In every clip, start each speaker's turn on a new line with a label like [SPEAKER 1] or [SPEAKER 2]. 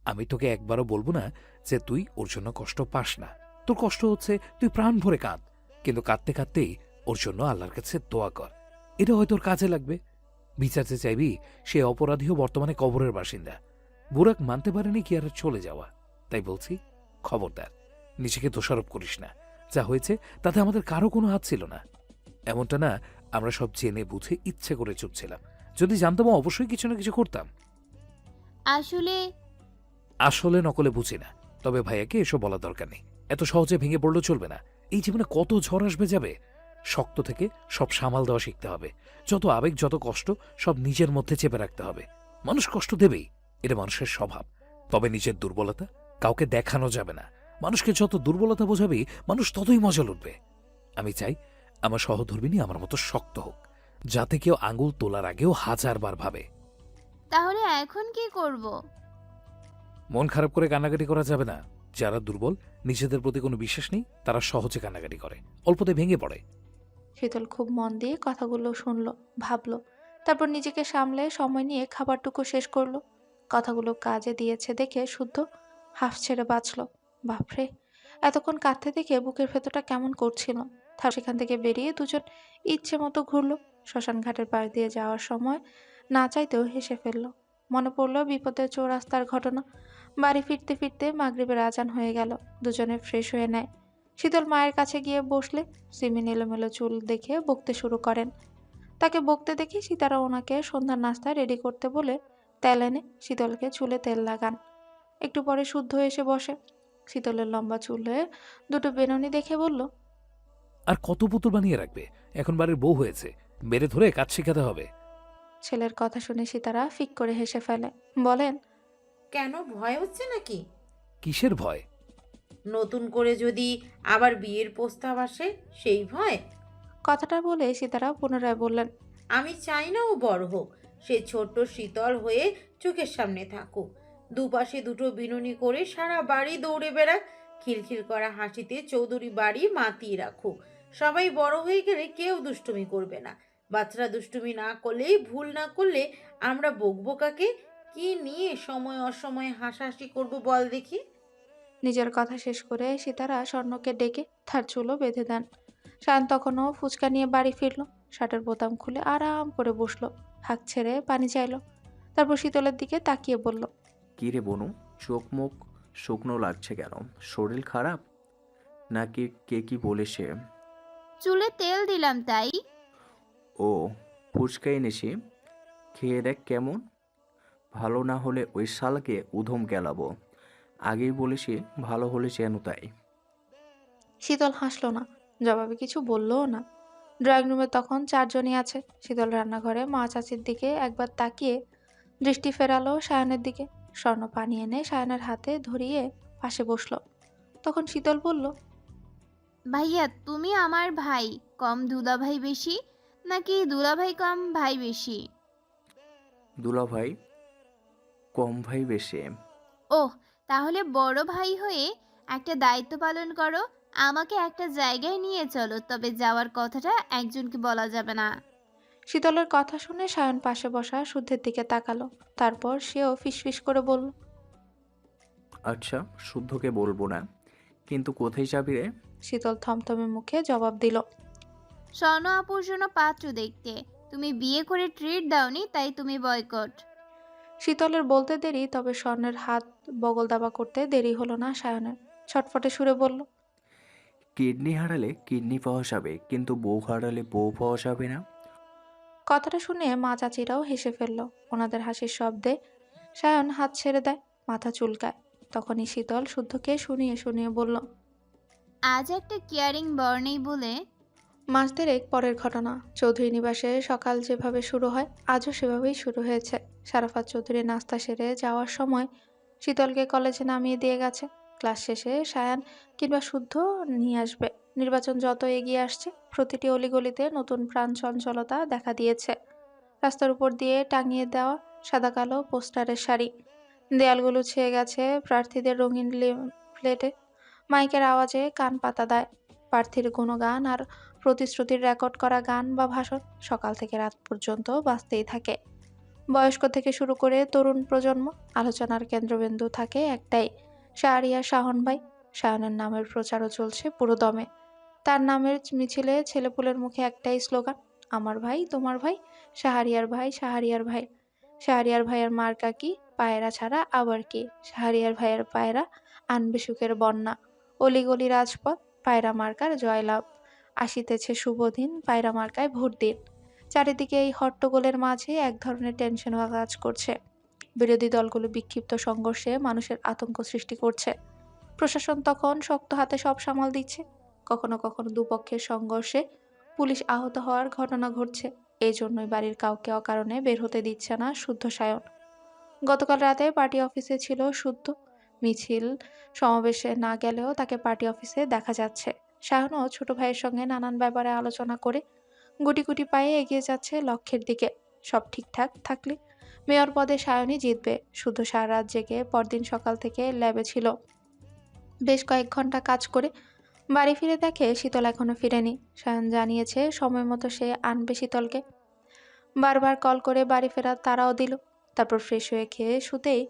[SPEAKER 1] আমি তোকে একবারও বলবো না যে তুই ওর জন্য কষ্ট পাস না। তোর কষ্ট হচ্ছে, তুই প্রাণ ভরে কাঁদ, কিন্তু কাঁদতে কাঁদতেই ওর জন্য আল্লাহর কাছে দোয়া কর। এটা হয়তো ওর কাজে লাগবে। বিচার যে চাইবি, সে অপরাধীও বর্তমানে কবরের বাসিন্দা। বুরাক মানতে পারেনি কি আর চলে যাওয়া। তাই বলছি, খবরদার নিজেকে দোষারোপ করিস না। যা হয়েছে তাতে আমাদের কারো কোনো হাত ছিল না। এমনটা না, আমরা সব জেনে বুঝে ইচ্ছে করে চুপ ছিলাম। যদি জানতাম অবশ্যই কিছু না কিছু করতাম।
[SPEAKER 2] আসলে
[SPEAKER 1] আসলে নকলে বুঝি না, তবে ভাইয়াকে এসব বলা দরকার নেই। এত সহজে ভেঙে পড়লেও চলবে না। এই জীবনে কত ঝড় আসবে যাবে। শক্ত থেকে সব সামাল দেওয়া শিখতে হবে। যত আবেগ, যত কষ্ট, সব নিজের মধ্যে চেপে রাখতে হবে। মানুষ কষ্ট দেবেই, এটা মানুষের স্বভাব। তবে নিজের দুর্বলতা কাউকে দেখানো যাবে না। মানুষকে যত দুর্বলতা বোঝাবি, মানুষ ততই মজা লুটবে। আমি চাই আমার সহধর্মিণী আমার মতো শক্ত হোক, যাতে কেউ আঙুল তোলার আগেও হাজারবার ভাবে।
[SPEAKER 2] তাহলে এখন কি করব?
[SPEAKER 1] মন খারাপ করে কান্নাকাটি করা যাবে না। যারা দুর্বল, নিজেদের প্রতি কোনো বিশ্বাস নেই, তারা সহজে কান্নাকাটি করে, অল্পতে ভেঙে পড়ে।
[SPEAKER 3] শীতল খুব মন দিয়ে কথাগুলো শুনলো, ভাবলো। তারপর নিজেকে সামলে সময় নিয়ে খাবারটুকু শেষ করলো। কথাগুলো কাজে দিয়েছে দেখে শুদ্ধ হাঁফ ছেড়ে বাঁচলো। বাপরে, এতক্ষণ কাঁদতে দেখে বুকের ভেতরটা কেমন করছিল। তার সেখান থেকে বেরিয়ে দুজন ইচ্ছে মতো ঘুরলো। শ্মশান ঘাটের পাশ দিয়ে যাওয়ার সময় না চাইতেও হেসে ফেললো। মনে পড়লো বিপদের চৌরাস্তার ঘটনা। বাড়ি ফিরতে ফিরতে মাগরিবের আজান হয়ে গেল। দুজনে ফ্রেশ হয়ে নেয়। শীতল মায়ের কাছে গিয়ে বসলে সিমিন এলোমেলো চুল দেখে বকতে শুরু করেন। তাকে বকতে দেখে সীতারা ওনাকে সন্ধ্যার নাস্তা রেডি করতে বলে তেল এনে শীতলকে চুলে তেল লাগান। একটু পরে শুদ্ধ এসে বসে। শীতলের লম্বা চুলে দুটো বেনুনি দেখে বলল,
[SPEAKER 1] আর কত পুতুল বানিয়ে রাখবে? এখন বাড়ির বউ হয়েছে, মেরে ধরে কাজ শেখাতে হবে।
[SPEAKER 3] ছেলের কথা শুনে সীতারা ফিক করে হেসে ফেলে, বলেন,
[SPEAKER 4] কেন, ভয় হচ্ছে নাকি?
[SPEAKER 1] কিসের ভয়?
[SPEAKER 4] নতুন করে যদি আবার বিয়ের প্রস্তাব আসে, সেই ভয়?
[SPEAKER 3] কথাটা বলে সীতারা পুনরায় বললেন,
[SPEAKER 4] আমি চাই না ও বড় হোক। সে ছোট্ট শীতল হয়ে চোখের সামনে থাকুক। দুপাশে দুটো বিনুনি করে সারা বাড়ি দৌড়ে বেড়াক। খিলখিল করা হাসিতে চৌধুরী বাড়ি মাতিয়ে রাখুক। সবাই বড় হয়ে গেলে কেউ দুষ্টুমি করবে না। বাচ্চারা দুষ্টুমি না করলেই, ভুল না করলে আমরা বকবো কাকে? কি নিয়ে সময় অসময়ে হাসাহাসি করব বল দেখি?
[SPEAKER 3] নিজের কথা শেষ করে সীতারা স্বর্ণকে ডেকে তার চুলও বেঁধে দেন। শায়ন তখনও ফুচকা নিয়ে বাড়ি ফিরল। শার্টের বোতাম খুলে আরাম করে বসলো, হাঁক ছেড়ে পানি চাইলো। তারপর শীতলের দিকে তাকিয়ে বলল,
[SPEAKER 5] কি রে বনু, চোখ মুখ শুকনো লাগছে কেন? শরীর খারাপ নাকি? কে কি বলেছে?
[SPEAKER 2] চুলে তেল দিলাম তাই।
[SPEAKER 5] ও, ফুচকা এনেছি, খেয়ে দেখ কেমন। ভালো না হলে ওই শালাকে উধম গেলাবো। আগেই বলেছি, ভালো হলে যেন তাই।
[SPEAKER 3] শীতল হাসলো না, জবাবে কিছু বললও না। ড্রয়িং রুমে তখন চারজনই আছে। শীতল রান্নাঘরে মা চাচির দিকে একবার তাকিয়ে দৃষ্টি ফেরালো সায়নের দিকে। স্বর্ণ পানি এনে সায়নের হাতে ধরিয়ে পাশে বসলো। তখন শীতল বলল,
[SPEAKER 2] ভাইয়া, তুমি আমার ভাই কম দুলাভাই বেশি, নাকি দুলাভাই কম ভাই বেশি?
[SPEAKER 5] দুলাভাই কম, ভাই বেশি।
[SPEAKER 2] ওহ, তাহলে বড় ভাই হয়ে একটা দায়িত্ব পালন করো। আমাকে একটা জায়গায় নিয়ে চলো, তবে যাওয়ার কথাটা একজনকে বলা যাবে না।
[SPEAKER 3] শীতলের কথা শুনে সায়ন পাশে বসা শুদ্ধের দিকে তাকালো। তারপর সেও ফিসফিস করে বলল,
[SPEAKER 5] আচ্ছা, শুদ্ধকে বলবো না, কিন্তু কোথায় যাবি রে?
[SPEAKER 3] শীতল থমথমে মুখে জবাব দিল,
[SPEAKER 2] স্বর্ণ আপুর জন্য পাত্র দেখতে। তুমি বিয়ে করে ট্রিট দাওনি, তাই তুমি বয়কট।
[SPEAKER 3] শীতলের বলতে দেরি, তবে স্বর্ণের হাত বগল দাবা করতে দেরি হলো না সায়নের। ছটফটে সুরে বলল,
[SPEAKER 5] কিডনি হারালে কিডনি পাওয়া যাবে, কিন্তু বউ হারালে বউ পাওয়া যাবে না।
[SPEAKER 3] কথাটা শুনে মা চাচিরাও হেসে ফেলল। ওনাদের হাসির শব্দে সায়ন হাত ছেড়ে দেয়, মাথা চুলকায়। তখনই শীতল শুদ্ধকে শুনিয়ে শুনিয়ে বলল,
[SPEAKER 2] আজ একটা কেয়ারিং বর নেই বলে।
[SPEAKER 3] মাস দেড়েক পরের ঘটনা। চৌধুরী নিবাসে সকাল যেভাবে শুরু হয় আজও সেভাবেই শুরু হয়েছে। সারাফাত চৌধুরী নাস্তা সেরে যাওয়ার সময় শীতলকে কলেজে নামিয়ে দিয়ে গেছে। ক্লাস শেষে সায়ান কিংবা শুদ্ধ নিয়ে আসবে। নির্বাচন যত এগিয়ে আসছে, প্রতিটি অলিগলিতে নতুন প্রাণ চঞ্চলতা দেখা দিয়েছে। রাস্তার উপর দিয়ে টাঙিয়ে দেওয়া সাদা কালো পোস্টারের সারি, দেয়ালগুলো ছেয়ে গেছে প্রার্থীদের রঙিন প্লেটে। মাইকের আওয়াজে কান পাতা দেয়। প্রার্থীর গুণগান আর প্রতিশ্রুতির রেকর্ড করা গান বা ভাষণ সকাল থেকে রাত পর্যন্ত বাজতেই থাকে। বয়স্ক থেকে শুরু করে তরুণ প্রজন্ম। আলোচনার কেন্দ্রবিন্দু থাকে একটাই, শাহরিয়ার শাহন ভাই। শাহনের নামের প্রচারও চলছে পুরো দমে। তার নামের মিছিলে ছেলেপুলের মুখে একটাই স্লোগান, আমার ভাই, তোমার ভাই, শাহরিয়ার ভাই, শাহরিয়ার ভাই। শাহরিয়ার ভাইয়ের মার্কা কি? পায়রা ছাড়া আবার কি? শাহরিয়ার ভাইয়ের পায়রা আনবে সুখের বন্যা। অলিগলি রাজপথ, পায়রা মার্কার জয়লাভ। আসিতেছে শুভ দিন, পায়রা মার্কায় ভোট দিন। চারিদিকে এই হট্টগোলের মাঝে এক ধরনের টেনশন কাজ করছে। বিরোধী দলগুলো বিক্ষিপ্ত সংঘর্ষে মানুষের আতঙ্ক সৃষ্টি করছে। প্রশাসন তখন শক্ত হাতে সব সামাল দিচ্ছে। কখনো কখনো দুপক্ষের সংঘর্ষে পুলিশ আহত হওয়ার ঘটনা ঘটছে। এই জন্যই বাড়ির কাউকে অকারণে বের হতে দিচ্ছে না শুদ্ধ সায়ন। গতকাল রাতে পার্টি অফিসে ছিল শুদ্ধ। মিছিল সমাবেশে না গেলেও তাকে পার্টি অফিসে দেখা যাচ্ছে। সায়নও ছোট ভাইয়ের সঙ্গে নানান ব্যাপারে আলোচনা করে গুটি গুটি পায়ে এগিয়ে যাচ্ছে লক্ষ্যের দিকে। সব ঠিকঠাক থাকলে মেয়র পদে সায়নই জিতবে। শুদ্ধ সারা রাত জেগে পরদিন সকাল থেকে ল্যাবে ছিল। বেশ কয়েক ঘন্টা কাজ করে বাড়ি ফিরে দেখে শীতল এখনো ফিরেনি। সায়ন জানিয়েছে সময় মতো সে আনবে শীতলকে। বারবার কল করে বাড়ি ফেরার তাড়াও দিল। তারপর ফ্রেশ হয়ে খেয়ে শুতেই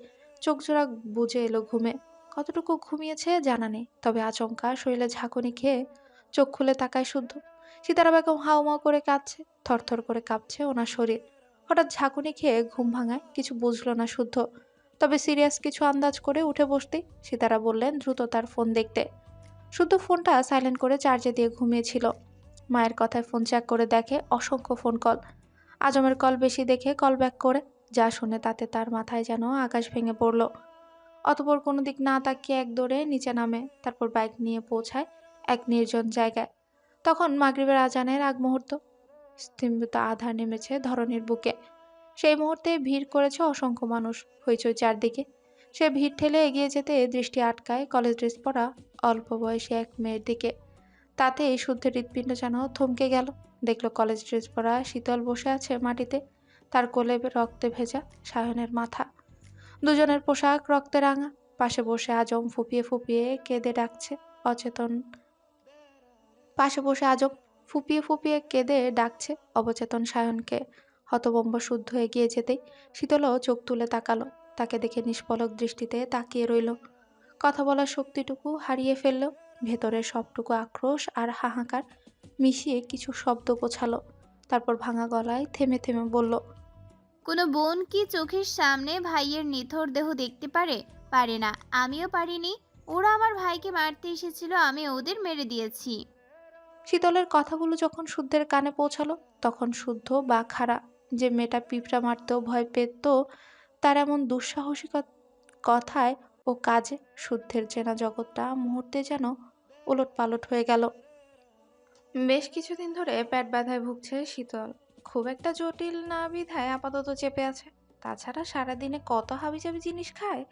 [SPEAKER 3] চোখ জোড়া বুজে এলো ঘুমে। কতটুকু ঘুমিয়েছে জানা নেই, তবে আচমকা শরীরে ঝাঁকুনি খেয়ে চোখ খুলে তাকায় শুদ্ধ। সিতারা বেগম হাউমাউ করে কাঁদছে, থরথর করে কাঁপছে ওনার শরীর। হঠাৎ ঝাঁকুনি খেয়ে ঘুম ভাঙায় কিছু বুঝলো না শুদ্ধ, তবে সিরিয়াস কিছু আন্দাজ করে উঠে বসতেই সিতারা বললেন দ্রুত তার ফোন দেখতে। শুদ্ধ ফোনটা সাইলেন্ট করে চার্জে দিয়ে ঘুমিয়েছিল। মায়ের কথায় ফোন চেক করে দেখে অসংখ্য ফোন কল। আজমের কল বেশি দেখে কল ব্যাক করে। যা শুনে তাতে তার মাথায় যেন আকাশ ভেঙে পড়ল। অতঃপর কোনো দিক না তাকিয়ে এক দৌড়ে নিচে নামে। তারপর বাইক নিয়ে পৌঁছায় এক নির্জন জায়গায়। তখন মাগরিবের আজানের আগ মুহূর্ত। স্তম্ভিত আধার নেমেছে ধরনীর বুকে। সেই মুহূর্তে ভিড় করেছে অসংখ্য মানুষ, হইচই চারদিকে। সে ভিড় ঠেলে এগিয়ে যেতে দৃষ্টি আটকায় কলেজ ড্রেস পরা অল্প বয়সী এক মেয়ের দিকে। তাতে শুদ্ধের হৃৎপিণ্ড যেন থমকে গেল। দেখল কলেজ ড্রেস পরা শীতল বসে আছে মাটিতে, তার কোলে রক্তে ভেজা সায়নের মাথা। দুজনের পোশাক রক্তে রাঙা। পাশে বসে আজম ফুপিয়ে ফুপিয়ে কেঁদে ডাকছে অচেতন। পাশে বসে আজম ফুপিয়ে ফুপিয়ে কেঁদে ডাকছে অবচেতন সায়নকে। হতবম্ব শুদ্ধ এগিয়ে যেতেই শীতলও চোখ তুলে তাকালো। তাকে দেখে নিষ্পলক দৃষ্টিতে তাকিয়ে রইল। কথা বলার শক্তিটুকু হারিয়ে ফেলল। ভেতরের সবটুকু আক্রোশ আর হাহাকার মিশিয়ে কিছু শব্দ গোছালো। তারপর ভাঙা গলায় থেমে থেমে বলল,
[SPEAKER 2] কোনো বোন কি চোখের সামনে ভাইয়ের নিথর দেহ দেখতে পারে? পারে না, আমিও পারিনি। ওরা আমার ভাইকে মারতে এসেছিল, আমি ওদের মেরে দিয়েছি।
[SPEAKER 3] শীতলের কথাগুলো যখন শুদ্ধের কানে পৌঁছালো তখন শুদ্ধ বা খাড়া যে মেয়েটা পিঁপড়া মারতেও ভয় পেত, তার এমন দুঃসাহসিক কথায় ও কাজে শুদ্ধের চেনা জগৎটা মুহূর্তে যেন ওলটপালট হয়ে গেল। বেশ কিছুদিন ধরে পেট ব্যথায় ভুগছে শীতল। খুব একটা জটিল না বিধায় আপাতত চেপে আছে। তাছাড়া সারাদিনে কত হাবিজাবি জিনিস খায়,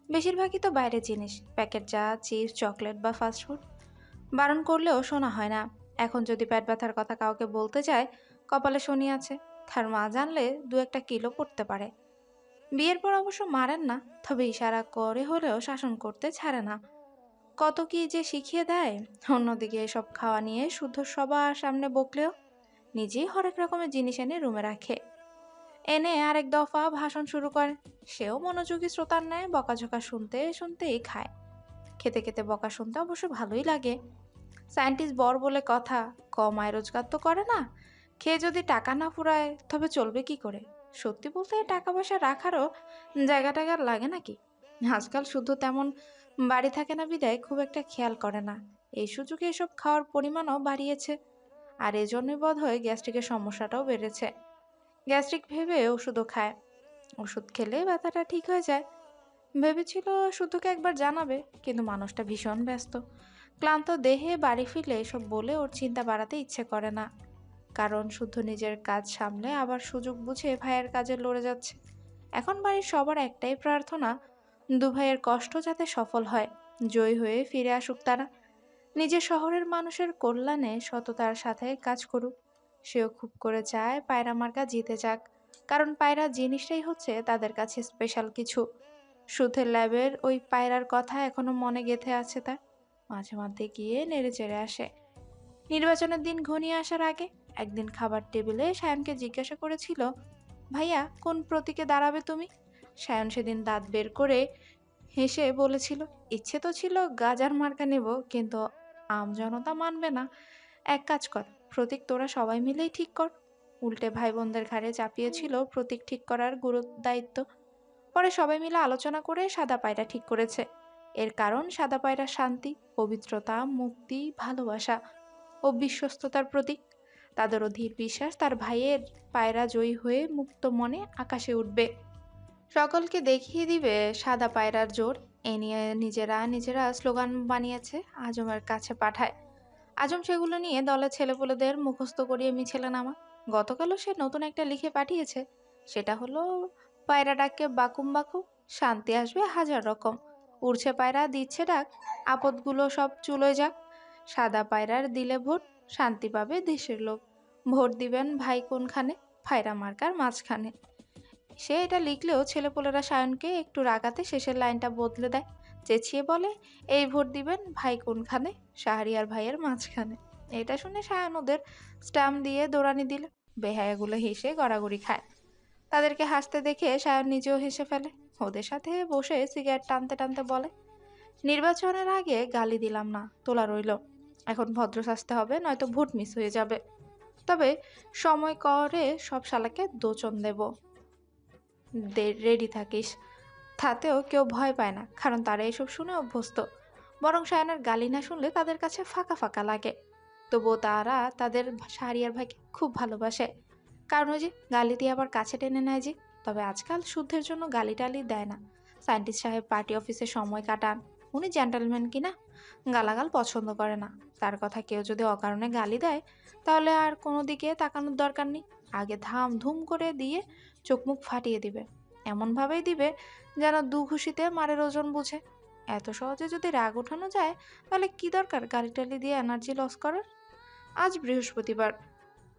[SPEAKER 3] বেশিরভাগই তো বাইরের জিনিস, প্যাকেট চা, চিপস, চকলেট বা ফাস্টফুড। বারণ করলেও শোনা হয় না। এখন যদি পেট ব্যথার কথা কাউকে বলতে যায়, কপালে শনি আছে। তার মা জানলে 2-1 কিলো পড়তে পারে। বিয়ের পর অবশ্য মারেন না, তবে ইশারা করে হলেও শাসন করতে ছাড়ে না। কত কি যে শিখিয়ে দেয়। অন্যদিকে এসব খাওয়া নিয়ে শুদ্ধ সবার সামনে বকলেও নিজেই হরেক রকমের জিনিস এনে রুমে রাখে। এনে আরেক দফা ভাষণ শুরু করে। সেও মনোযোগী শ্রোতার ন্যায় বকাঝকা শুনতে শুনতেই খায়। খেতে খেতে বকা শুনতে অবশ্য ভালোই লাগে। সায়েন্টিস্ট বর বলে কথা, কম আয় রোজগার তো করে না। খেয়ে যদি টাকা না ফুরায় তবে চলবে কি করে? সত্যি বলতে টাকা পয়সা রাখারও জায়গা টাকা লাগে নাকি? আজকাল শুধু তেমন বাড়ি থাকে না বিদায় খুব একটা খেয়াল করে না। এই সুযোগে এসব খাওয়ার পরিমাণও বাড়িয়েছে। আর এজন্যই বোধহয় গ্যাস্ট্রিকের সমস্যাটাও বেড়েছে। গ্যাস্ট্রিক ভেবে ওষুধও খায়। ওষুধ খেলে ব্যথাটা ঠিক হয়ে যায়। ভেবেছিল শুধুকে একবার জানাবে, কিন্তু মানুষটা ভীষণ ব্যস্ত। ক্লান্ত দেহে বাড়ি ফিরলে এসব বলে ওর চিন্তা বাড়াতে ইচ্ছে করে না। কারণ শুদ্ধ নিজের কাজ সামলে আবার সুযোগ বুঝে ভাইয়ের কাজে লড়ে যাচ্ছে। এখন বাড়ির সবার একটাই প্রার্থনা, দু ভাইয়ের কষ্ট যাতে সফল হয়, জয়ী হয়ে ফিরে আসুক তারা। নিজের শহরের মানুষের কল্যাণে সততার সাথে কাজ করুক। সেও খুব করে চায় পায়রা মার্কা জিতে যাক, কারণ পায়রা জিনিসটাই হচ্ছে তাদের কাছে স্পেশাল কিছু। সুধের ল্যাবের ওই পায়রার কথা এখনো মনে গেঁথে আছে তার। মাঝে মধ্যে গিয়ে নেড়ে চেড়ে আসে। নির্বাচনের দিন ঘনিয়ে আসার আগে একদিন খাবার টেবিলে সায়নকে জিজ্ঞাসা করেছিল, ভাইয়া কোন প্রতীকে দাঁড়াবে তুমি? সায়ন সেদিন দাঁত বের করে হেসে বলেছিল, ইচ্ছে তো ছিল গাজার মার্কা নেব, কিন্তু আমজনতা মানবে না। এক কাজ কর, প্রতীক তোরা সবাই মিলেই ঠিক কর। উল্টে ভাই বোনদের ঘাড়ে চাপিয়েছিল প্রতীক ঠিক করার দায়িত্ব। পরে সবাই মিলে আলোচনা করে সাদা পায়রা ঠিক করেছে। এর কারণ সাদা পায়রা শান্তি, পবিত্রতা, মুক্তি, ভালোবাসা ও বিশ্বস্ততার প্রতীক। তাদের অধীর বিশ্বাস তার ভাইয়ের পায়রা জয়ী হয়ে মুক্ত মনে আকাশে উঠবে, সকলকে দেখিয়ে দিবে সাদা পায়রার জোর। এ নিয়ে নিজেরা নিজেরা স্লোগান বানিয়েছে, আজমের কাছে পাঠায়। আজম সেগুলো নিয়ে দলের ছেলেপুলেদের মুখস্থ করিয়ে মিছিলে নামা। গতকালও সে নতুন একটা লিখে পাঠিয়েছে, সেটা হলো, পায়রা ডাককে বাকুম বাকুম, শান্তি আসবে হাজার রকম। উড়ছে পায়রা দিচ্ছে ডাক, আপদগুলো সব চুলোয় যাক। সাদা পায়রার দিলে ভোট, শান্তি পাবে দেশের লোক। ভোট দিবেন ভাই কোনখানে, পায়রা মার্কার মাঝখানে। সে এটা লিখলেও ছেলেপুলেরা সায়নকে একটু রাগাতে শেষের লাইনটা বদলে দেয়, চেঁচিয়ে বলে, এই ভোট দিবেন ভাই কোনখানে, শাহরিয়ার ভাইয়ের মাঝখানে। এটা শুনে সায়ন ওদের স্ট্যাম্প দিয়ে দৌড়ানি দিল। বেহায়াগুলো হেসে গড়াগড়ি খায়। তাদেরকে হাসতে দেখে সায়ন নিজেও হেসে ফেলে। ওদের সাথে বসে সিগারেট টানতে টানতে বলে, নির্বাচনের আগে গালি দিলাম না, তোলা রইল। এখন ভদ্র সাজতে হবে, নয়তো ভোট মিস হয়ে যাবে। তবে সময় করে সব শালাকে দোচন দেব, রেডি থাকিস। তাতেও কেউ ভয় পায় না, কারণ তারা এসব শুনে অভ্যস্ত। বরং সায়নের গালি না শুনলে তাদের কাছে ফাঁকা ফাঁকা লাগে। তবুও তারা তাদের শাহরিয়ার ভাইকে খুব ভালোবাসে, কারণ ওই যে গালি দিয়ে আবার কাছে টেনে নেয় যে। তবে আজকাল শুদ্ধের জন্য গালি টালি দেয় না। সায়েন্টিস্ট সাহেব পার্টি অফিসে সময় কাটান, উনি জেন্টলম্যান কিনা, গালাগাল পছন্দ করে না। তার কথা কেউ যদি অকারণে গালি দেয়, তাহলে আর কোনো দিকে তাকানোর দরকার নেই, আগে ধাম ধুম করে দিয়ে চোখ মুখ ফাটিয়ে দিবে। এমনভাবেই দিবে যেন দু ঘুষিতে মারের ওজন বুঝে। এত সহজে যদি রাগ ওঠানো যায়, তাহলে কি দরকার গালি টালি দিয়ে এনার্জি লস করার। আজ বৃহস্পতিবার,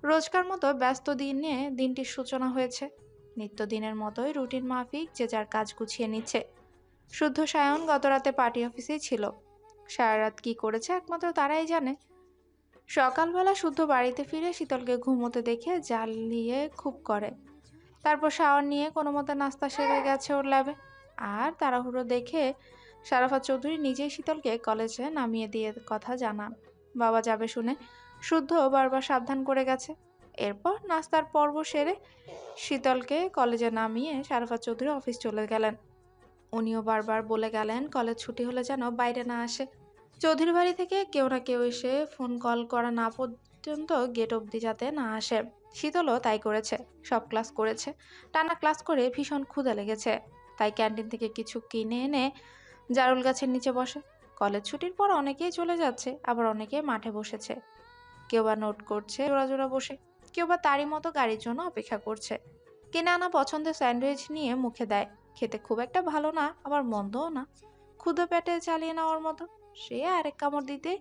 [SPEAKER 3] রোজকার মতো ব্যস্ত দিনে দিনটির সূচনা হয়েছে। নিত্যদিনের মতোই রুটিন মাফিক যে যার কাজ গুছিয়ে নিচ্ছে। শুদ্ধ সায়ন গতরাতে পার্টি অফিসেই ছিল। সারা রাত কি করেছে একমাত্র তারাই জানে। সকালবেলা শুদ্ধ বাড়িতে ফিরে শীতলকে ঘুমোতে দেখে জ্বালিয়ে খুব করে। তারপর শাওয়ার নিয়ে কোনো মতে নাস্তা সেরে গেছে ওর ল্যাবে। আর তাড়াহুড়ো দেখে শারাফাত চৌধুরী নিজেই শীতলকে কলেজে নামিয়ে দিয়ে কথা জানান। বাবা যাবে শুনে শুদ্ধ বারবার সাবধান করে গেছে। এরপর নাস্তার পর্ব সেরে শীতলকে কলেজে নামিয়ে শারাফাত চৌধুরী অফিস চলে গেলেন। উনিও বারবার বলে গেলেন কলেজ ছুটি হলে যেন বাইরে না আসে। চৌধুরী বাড়ি থেকে কেউ না কেউ এসে ফোন কল করা না পর্যন্ত গেট অবধি যাতে না আসে। শীতলও তাই করেছে, সব ক্লাস করেছে। টানা ক্লাস করে ভীষণ ক্ষুধা লেগেছে, তাই ক্যান্টিন থেকে কিছু কিনে এনে জারুল গাছের নিচে বসে। কলেজ ছুটির পর অনেকেই চলে যাচ্ছে, আবার অনেকে মাঠে বসেছে। কেউ বা নোট করছে জোড়া জোড়া বসে, কেউ বা তারই মতো গাড়ির জন্য অপেক্ষা করছে। কিনে আনা পছন্দের স্যান্ডউইচ নিয়ে মুখে দেয়। খেতে খুব একটা ভালো না, আবার মন্দও না, ক্ষুধা পেটে চালিয়ে নেওয়ার মতো। সে আরেক কামড় দিতে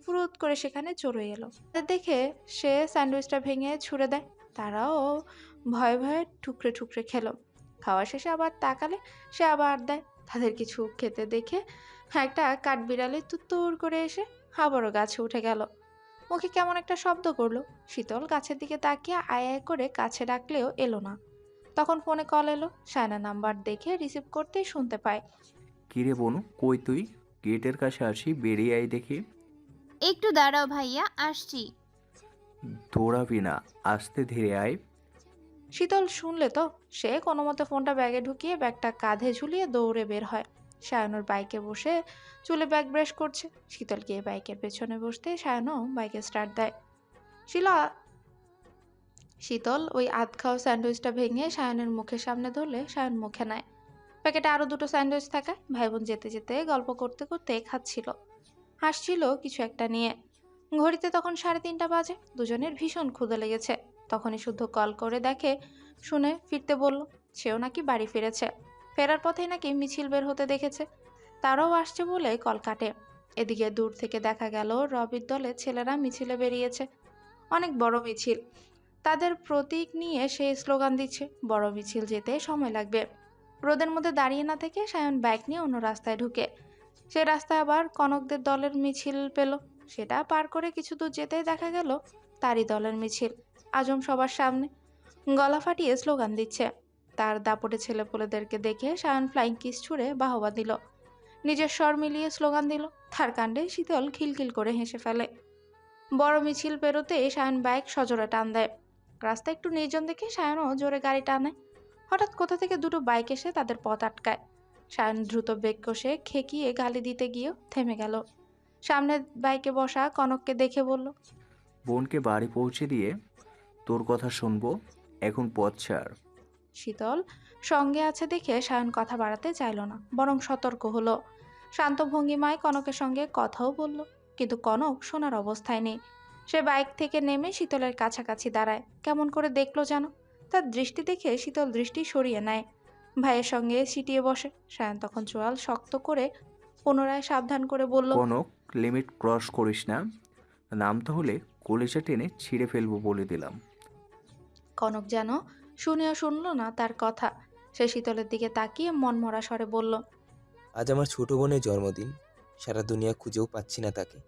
[SPEAKER 3] ফুরুত করে সেখানে চড়ে এলো। দেখে সে স্যান্ডউইচটা ভেঙে ছুঁড়ে দেয়। তারাও ভয়ে ভয়ে ঠুকরে ঠুকরে খেলো। খাওয়া শেষে আবার তাকালে সে আবার দেয়। তাদের কিছু খেতে দেখে একটা কাঠবিড়ালি তুত্তুর করে এসে আবারও গাছে উঠে গেল। মুখে কেমন একটা শব্দ করলো। শীতল গাছের দিকে তাকিয়ে আয় আয় করে কাছে ডাকলেও এলো না। তখন ফোনে কল এলো। সায়না নাম্বার দেখে রিসিভ করতেই শুনতে পায়,
[SPEAKER 5] কিরে বনু, কই তুই? গেটের কাছে আসি, বেরিয়ে আই দেখি।
[SPEAKER 2] একটু দাঁড়াও ভাইয়া, আসছি।
[SPEAKER 5] দৌড়াবি না, আস্তে ধীরে আয়।
[SPEAKER 3] শীতল শুনলে তো সে কোনো মতে ফোনটা ব্যাগে ঢুকিয়ে ব্যাগটা কাঁধে ঝুলিয়ে দৌড়ে বের হয়। সায়নুর বাইকে বসে চুলে ব্যাগ ব্রাশ করছে। শীতল গিয়ে বাইকের পেছনে বসতে সায়নও বাইকে স্টার্ট দেয়। শীতল ওই আধ খাওয়া স্যান্ডউইচটা ভেঙে সায়নের মুখের সামনে ধরলে সায়ন মুখে নেয়। প্যাকেটে আরো দুটো স্যান্ডউইচ থাকায় ভাই বোন যেতে যেতে গল্প করতে করতে খাচ্ছিল, হাসছিল কিছু একটা নিয়ে। ঘড়িতে তখন 3:30 বাজে। দুজনের ভীষণ ক্ষুধা লেগেছে। তখনই শুদ্ধ কল করে দেখে শুনে ফিরতে বলল। সেও নাকি বাড়ি ফিরেছে। ফেরার পথেই নাকি মিছিল বের হতে দেখেছে, তারাও আসছে বলে কল কাটে। এদিকে দূর থেকে দেখা গেল রবির দলে ছেলেরা মিছিলে বেরিয়েছে। অনেক বড় মিছিল, তাদের প্রতীক নিয়ে সেই স্লোগান দিচ্ছে। বড় মিছিল যেতে সময় লাগবে। রোদের মধ্যে দাঁড়িয়ে না থেকে সায়ন বাইক নিয়ে অন্য রাস্তায় ঢুকে সে রাস্তায় আবার কনকদের দলের মিছিল পেল। সেটা পার করে কিছু দূর যেতেই দেখা গেল তারই দলের মিছিল, আজম সবার সামনে। গলা ফাটিয়ে স্লোগান দিচ্ছে। তার দাপটে ছেলেপুলেদেরকে দেখে সায়ন ফ্লাইং কিস ছুঁড়ে বাহবা দিল, নিজের স্বর মিলিয়ে স্লোগান দিল। তার কাণ্ডে শীতল খিলখিল করে হেসে ফেলে। বড় মিছিল পেরোতে সায়ন বাইক সজোরে টান দেয়। রাস্তা একটু নির্জন দেখে সায়নও জোরে গাড়ি টানে। হঠাৎ কোথা থেকে দুটো বাইক এসে তাদের পথ আটকায়। সায়ন দ্রুত ব্রেক কষে খেকিয়ে গালি দিতে গিয়েও থেমে গেল। সামনে বাইকে বসা কনককে দেখে বলল,
[SPEAKER 5] বোনকে বাড়ি পৌঁছে দিয়ে তোর কথা শুনবো, এখন পথ ছাড়।
[SPEAKER 3] শীতল সঙ্গে আছে দেখে সায়ন কথা বাড়াতে চাইল না, বরং সতর্ক হলো। শান্ত ভঙ্গিমায় কনকের সঙ্গে কথাও বলল, কিন্তু কনক শোনার অবস্থায় নেই। সে বাইক থেকে নেমে শীতলের কাছাকাছি দাঁড়ায়, কেমন করে দেখলো যেন। তার দৃষ্টি দেখে শীতল দৃষ্টি সরিয়ে নেয়, ভাইয়ের সঙ্গে সিটিয়ে বসে। সায়ন তখন চোয়াল শক্ত করে পুনরায় সাবধান করে বলল,
[SPEAKER 5] কনক, লিমিট ক্রস করিস না, নামতে হলে কলিজা টেনে ছিঁড়ে ফেলবো বলে দিলাম।
[SPEAKER 3] কনক যেন শুনেও শুনল না তার কথা। সে শীতলের দিকে তাকিয়ে মনমরা স্বরে বলল,
[SPEAKER 6] আজ আমার ছোট বোনের জন্মদিন, সারা দুনিয়া খুঁজেও পাচ্ছি না তাকে।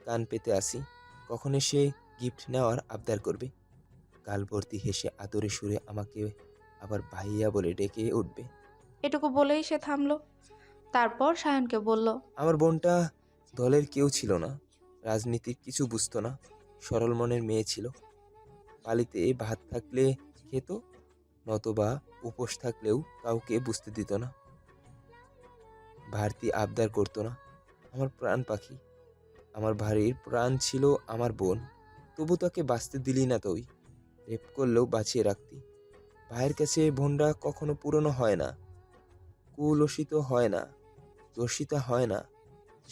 [SPEAKER 6] কান পেতে আসি, কখন এসে গিফট নেওয়ার আবদার করবে। গাল ভর্তি হেসে আদরে সুরে আমাকে আবার ভাইয়া বলে ডেকে উঠবে।
[SPEAKER 3] এটুকু বলেই সে থামলো। তারপর সায়নকে বলল,
[SPEAKER 6] আমার বোনটা দলের কেউ ছিল না, রাজনীতির কিছু বুঝতো না, সরল মনের মেয়ে ছিল। পালিতে ভাত থাকলে খেত, নতবা উপোস থাকলেও কাউকে বুঝতে দিত না। ভারতী আবদার করতো না, আমার প্রাণ পাখি। আমার ভারীর প্রাণ ছিল আমার বোন, তবু তাকে বাঁচতে দিলি না তুই। রেপ করলেও বাঁচিয়ে রাখতি। ভাইয়ের কাছে বোনরা কখনো পুরনো হয় না, কুলসিত হয় না, দর্শিতা হয় না।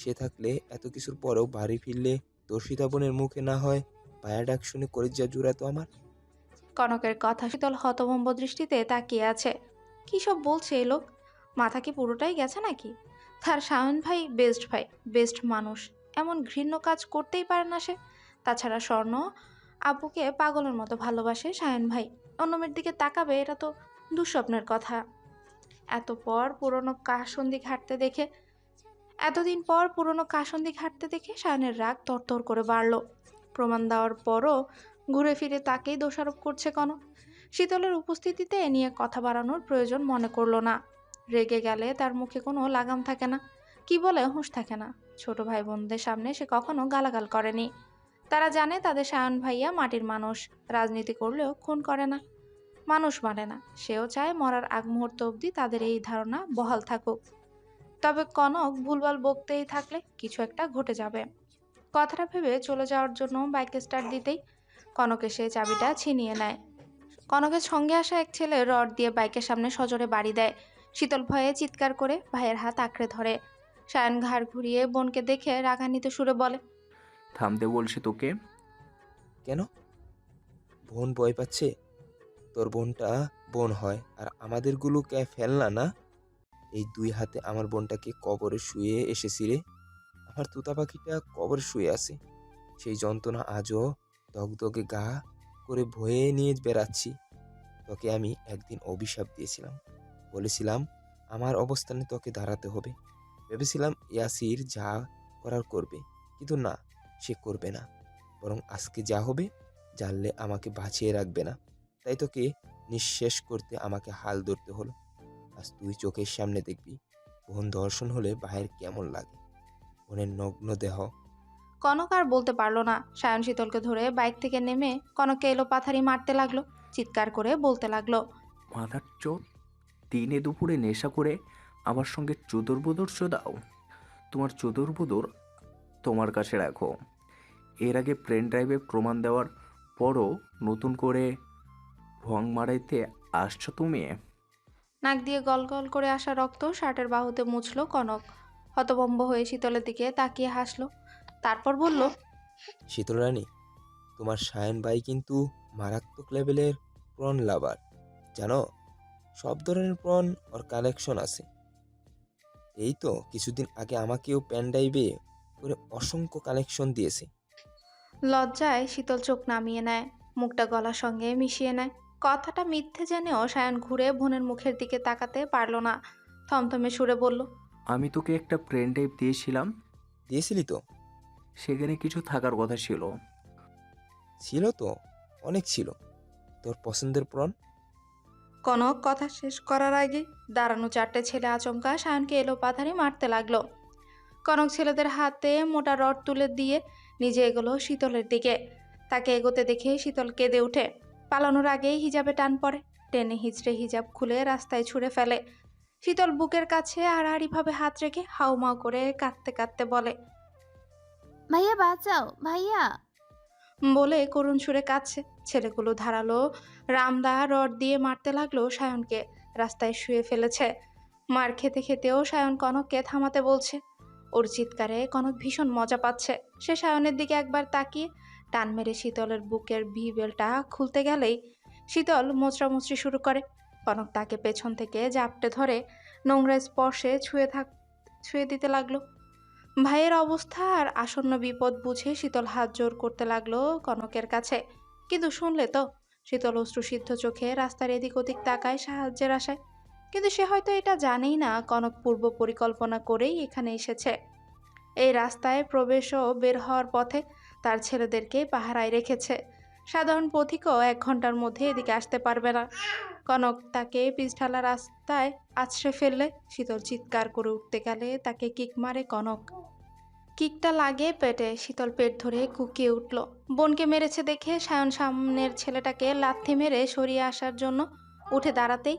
[SPEAKER 6] সে থাকলে এত কিছুর পরেও বাড়ি ফিরলে দর্শিতা বোনের মুখে না হয় ভাইয়া ডাক শুনে কলিজা জুড়াতো আমার।
[SPEAKER 3] কনকের কথা শীতল হতভম্ব দৃষ্টিতে তাকিয়ে আছে। কী সব বলছে এ লোক? মাথা কি পুরোটাই গেছে নাকি? তার সায়ন ভাই বেস্ট মানুষ, এমন ঘৃণ্য কাজ করতেই পারে না সে। তাছাড়া স্বর্ণ আপুকে পাগলের মতো ভালোবাসে সায়ন ভাই, অন্য মেয়ের দিকে তাকাবে এটা তো দুঃস্বপ্নের কথা। এতদিন পর পুরনো কাসন্দি ঘাটতে দেখে সায়নের রাগ তরতর করে বাড়ল। প্রমাণ দেওয়ার পরও ঘুরে ফিরে তাকেই দোষারোপ করছে কনক। শীতলের উপস্থিতিতে এ নিয়ে কথা বাড়ানোর প্রয়োজন মনে করলো না। রেগে গেলে তার মুখে কোনো লাগাম থাকে না, কি বলে হুঁশ থাকে না। ছোট ভাই বোনদের সামনে সে কখনো গালাগাল করেনি। তারা জানে তাদের সায়ন ভাইয়া মাটির মানুষ, রাজনীতি করলেও খুন করে না, মানুষ মারে না। সেও চায় মরার আগ মুহূর্ত অবধি তাদের এই ধারণা বহাল থাকুক। তবে কনক ভুলভাল বকতেই থাকলে কিছু একটা ঘটে যাবে। কথাটা ভেবে চলে যাওয়ার জন্য বাইকে স্টার্ট দিতেই কনক এসে চাবিটা ছিনিয়ে নেয়। কনকের সঙ্গে আসা এক ছেলে রড দিয়ে বাইকের সামনে সজোরে বাড়ি দেয়। শীতল ভয়ে চিৎকার করে ভাইয়ের হাত আঁকড়ে ধরে। সায়ন ঘাড় ঘুরিয়ে বোনকে দেখে রাগান্বিত সুরে বলে,
[SPEAKER 5] থামতে বলছি তোকে।
[SPEAKER 6] কেন? বোন ভয় পাচ্ছে? তোর বোনটা বোন হয়, আর আমাদেরগুলো কে ফেলনা না? এই দুই হাতে আমার বোনটাকে কবরে শুয়ে এসেছি রে। আমার তুতা পাখিটা কবরে শুয়ে আছে, সেই যন্ত্রণা আজও দগদগে গা করে ভয়ে নিয়ে বেড়াচ্ছি। তোকে আমি একদিন অভিশাপ দিয়েছিলাম, বলেছিলাম আমার অবস্থানে তোকে দাঁড়াতে হবে। ভেবেছিলাম ইয়াসির যা করার করবে, কিন্তু না, সে করবে না। বরং আজকে যা হবে, জানলে আমাকে বাঁচিয়ে রাখবে না, তাই তোকে নিঃশেষ করতে আমাকে হাল ধরতে হলো। আজ তুই চোখের সামনে দেখবি বোন ধর্ষণ হলে ভাইয়ের কেমন লাগে, বোনের নগ্ন দেহ।
[SPEAKER 3] কনক আর বলতে পারলো না। সায়ন শীতলকে ধরে বাইক থেকে নেমে কনককে এলো পাথারি মারতে লাগলো, চিৎকার করে বলতে লাগলো,
[SPEAKER 5] মাথার চোট, দিনে দুপুরে নেশা করে আমার সঙ্গে চুদুরবুদুর চোদাও। তোমার চুদুরবুদুর তোমার কাছে রাখো। এর আগে প্লেন ড্রাইভে প্রমাণ দেওয়ার পরও নতুন করে ভং মারাইতে আসছো তুমি।
[SPEAKER 3] নাক দিয়ে গল গল করে আসা রক্ত শার্টের বাহুতে মুছলো কনক। হতভম্ব হয়ে শীতলের দিকে তাকিয়ে হাসলো, তারপর বলল,
[SPEAKER 6] শীতল রানী, তোমার সায়ন ভাই কিন্তু মারাত্মক লেভেলের প্রন লাভার, জানো? সব ধরনের প্রন ওর কালেকশন আছে। এই তো কিছুদিন আগে আমাকেও প্যান ড্রাইভে করে অসংখ্য কালেকশন দিয়েছে।
[SPEAKER 3] লজ্জায় শীতল চোখ নামিয়ে নেয়, মুখটা গলার সঙ্গে মিশিয়ে নেয়। কথাটা মিথ্যে জেনেও সায়ন ঘুরে বোনের মুখের দিকে তাকাতে পারল না। থমথমে সুরে বলল,
[SPEAKER 5] আমি তোকে একটা প্লেন ড্রাইভ দিয়েছিলাম,
[SPEAKER 6] দিয়েছিলি তো?
[SPEAKER 5] সেখানে কিছু থাকার কথা ছিল।
[SPEAKER 6] ছিল তো, অনেক ছিল। তোর পছন্দের প্রণ।
[SPEAKER 3] কনক কথা শেষ করার আগে দাঁড়ানো 4টে ছেলে আচমকা সায়নকে এলোপাথারি মারতে লাগলো। কনক ছেলেদের হাতে মোটা রড তুলে দিয়ে নিজে এগোলো শীতলের দিকে। তাকে এগোতে দেখে শীতল কেঁদে ওঠে। পালানোর আগেই হিজাবে টান পড়ে, টেনে হিচড়ে হিজাব খুলে রাস্তায় ছুঁড়ে ফেলে। শীতল বুকের কাছে আড়াআড়িভাবে হাত রেখে হাউমাউ করে কাঁদতে কাঁদতে বলে,
[SPEAKER 2] ভাইয়া বাঁচাও ভাইয়া।
[SPEAKER 3] বলে করুণ সুরে কাঁদছে। ছেলেগুলো ধারালো রামদা রড দিয়ে মারতে লাগলো সায়নকে। রাস্তায় শুয়ে ফেলেছে। মার খেতে খেতেও সায়ন কনককে থামাতে বলছে। ওর চিৎকারে কনক ভীষণ মজা পাচ্ছে। সে সায়নের দিকে একবার তাকিয়ে টান মেরে শীতলের বুকের ভিবেলটা খুলতে গেলেই শীতল মোচড়ামুচড়ি শুরু করে। কনক তাকে পেছন থেকে জাপটে ধরে নোংরা স্পর্শে ছুঁয়ে দিতে লাগলো। ভাইয়ের অবস্থা আর আসন্ন বিপদ বুঝে শীতল হাত জোর করতে লাগলো কনকের কাছে। কিন্তু শুনলে তো, শীতল অশ্রুসিদ্ধ চোখে রাস্তার এদিক ওদিক তাকায় সাহায্যের আশায়। কিন্তু সে হয়তো এটা জানেই না কনক পূর্ব পরিকল্পনা করেই এখানে এসেছে। এই রাস্তায় প্রবেশ ও বের হওয়ার পথে তার ছেলেদেরকে পাহারায় রেখেছে। সাধারণ পথিকও 1 ঘন্টার মধ্যে এদিকে আসতে পারবে না। কনক তাকে পিছঢালা রাস্তায় আছড়ে ফেললে শীতল চিৎকার করে উঠতে গেলে তাকে কিক মারে কনক। কিকটা লাগে পেটে। শীতল পেট ধরে কুকিয়ে উঠল। বোনকে মেরেছে দেখে সায়ন সামনের ছেলেটাকে লাথি মেরে সরিয়ে আসার জন্য উঠে দাঁড়াতেই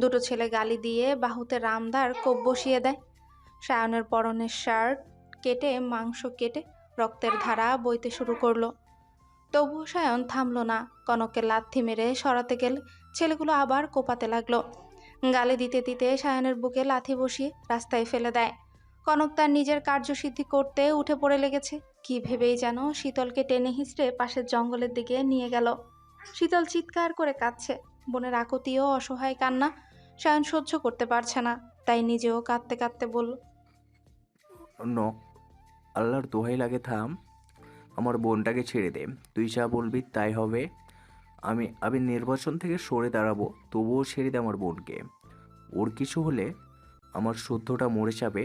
[SPEAKER 3] দুটো ছেলে গালি দিয়ে বাহুতে রামদার কোপ বসিয়ে দেয়। সায়নের পরনের শার্ট কেটে মাংস কেটে রক্তের ধারা বইতে শুরু করলো। তবুও সায়ন থামলো না। কনককে লাথি মেরে সরাতে গেলে ছেলেগুলো আবার কোপাতে লাগলো। গালি দিতে দিতে সায়নের বুকে লাথি বসিয়ে রাস্তায় ফেলে দেয়। কনক তার নিজের কার্যসিদ্ধি করতে উঠে পড়ে লেগেছে। কি ভেবেই যেন শীতলকে টেনে হিঁচড়ে পাশের জঙ্গলের দিকে নিয়ে গেল। শীতল চিৎকার করে কাঁদছে। বোনের আকুতি ও অসহায় কান্না সায়ন সহ্য করতে পারছে না। তাই নিজেও কাঁদতে কাঁদতে বলল,
[SPEAKER 5] নক, আল্লাহর দোহাই লাগে থাম। আমার বোনটাকে ছেড়ে দে। তুই যা বলবি তাই হবে। আমি নির্বাচন থেকে সরে দাঁড়াবো, তবুও ছেড়ে দে আমার বোনকে। ওর কিছু হলে আমার শুদ্ধটা মরে যাবে।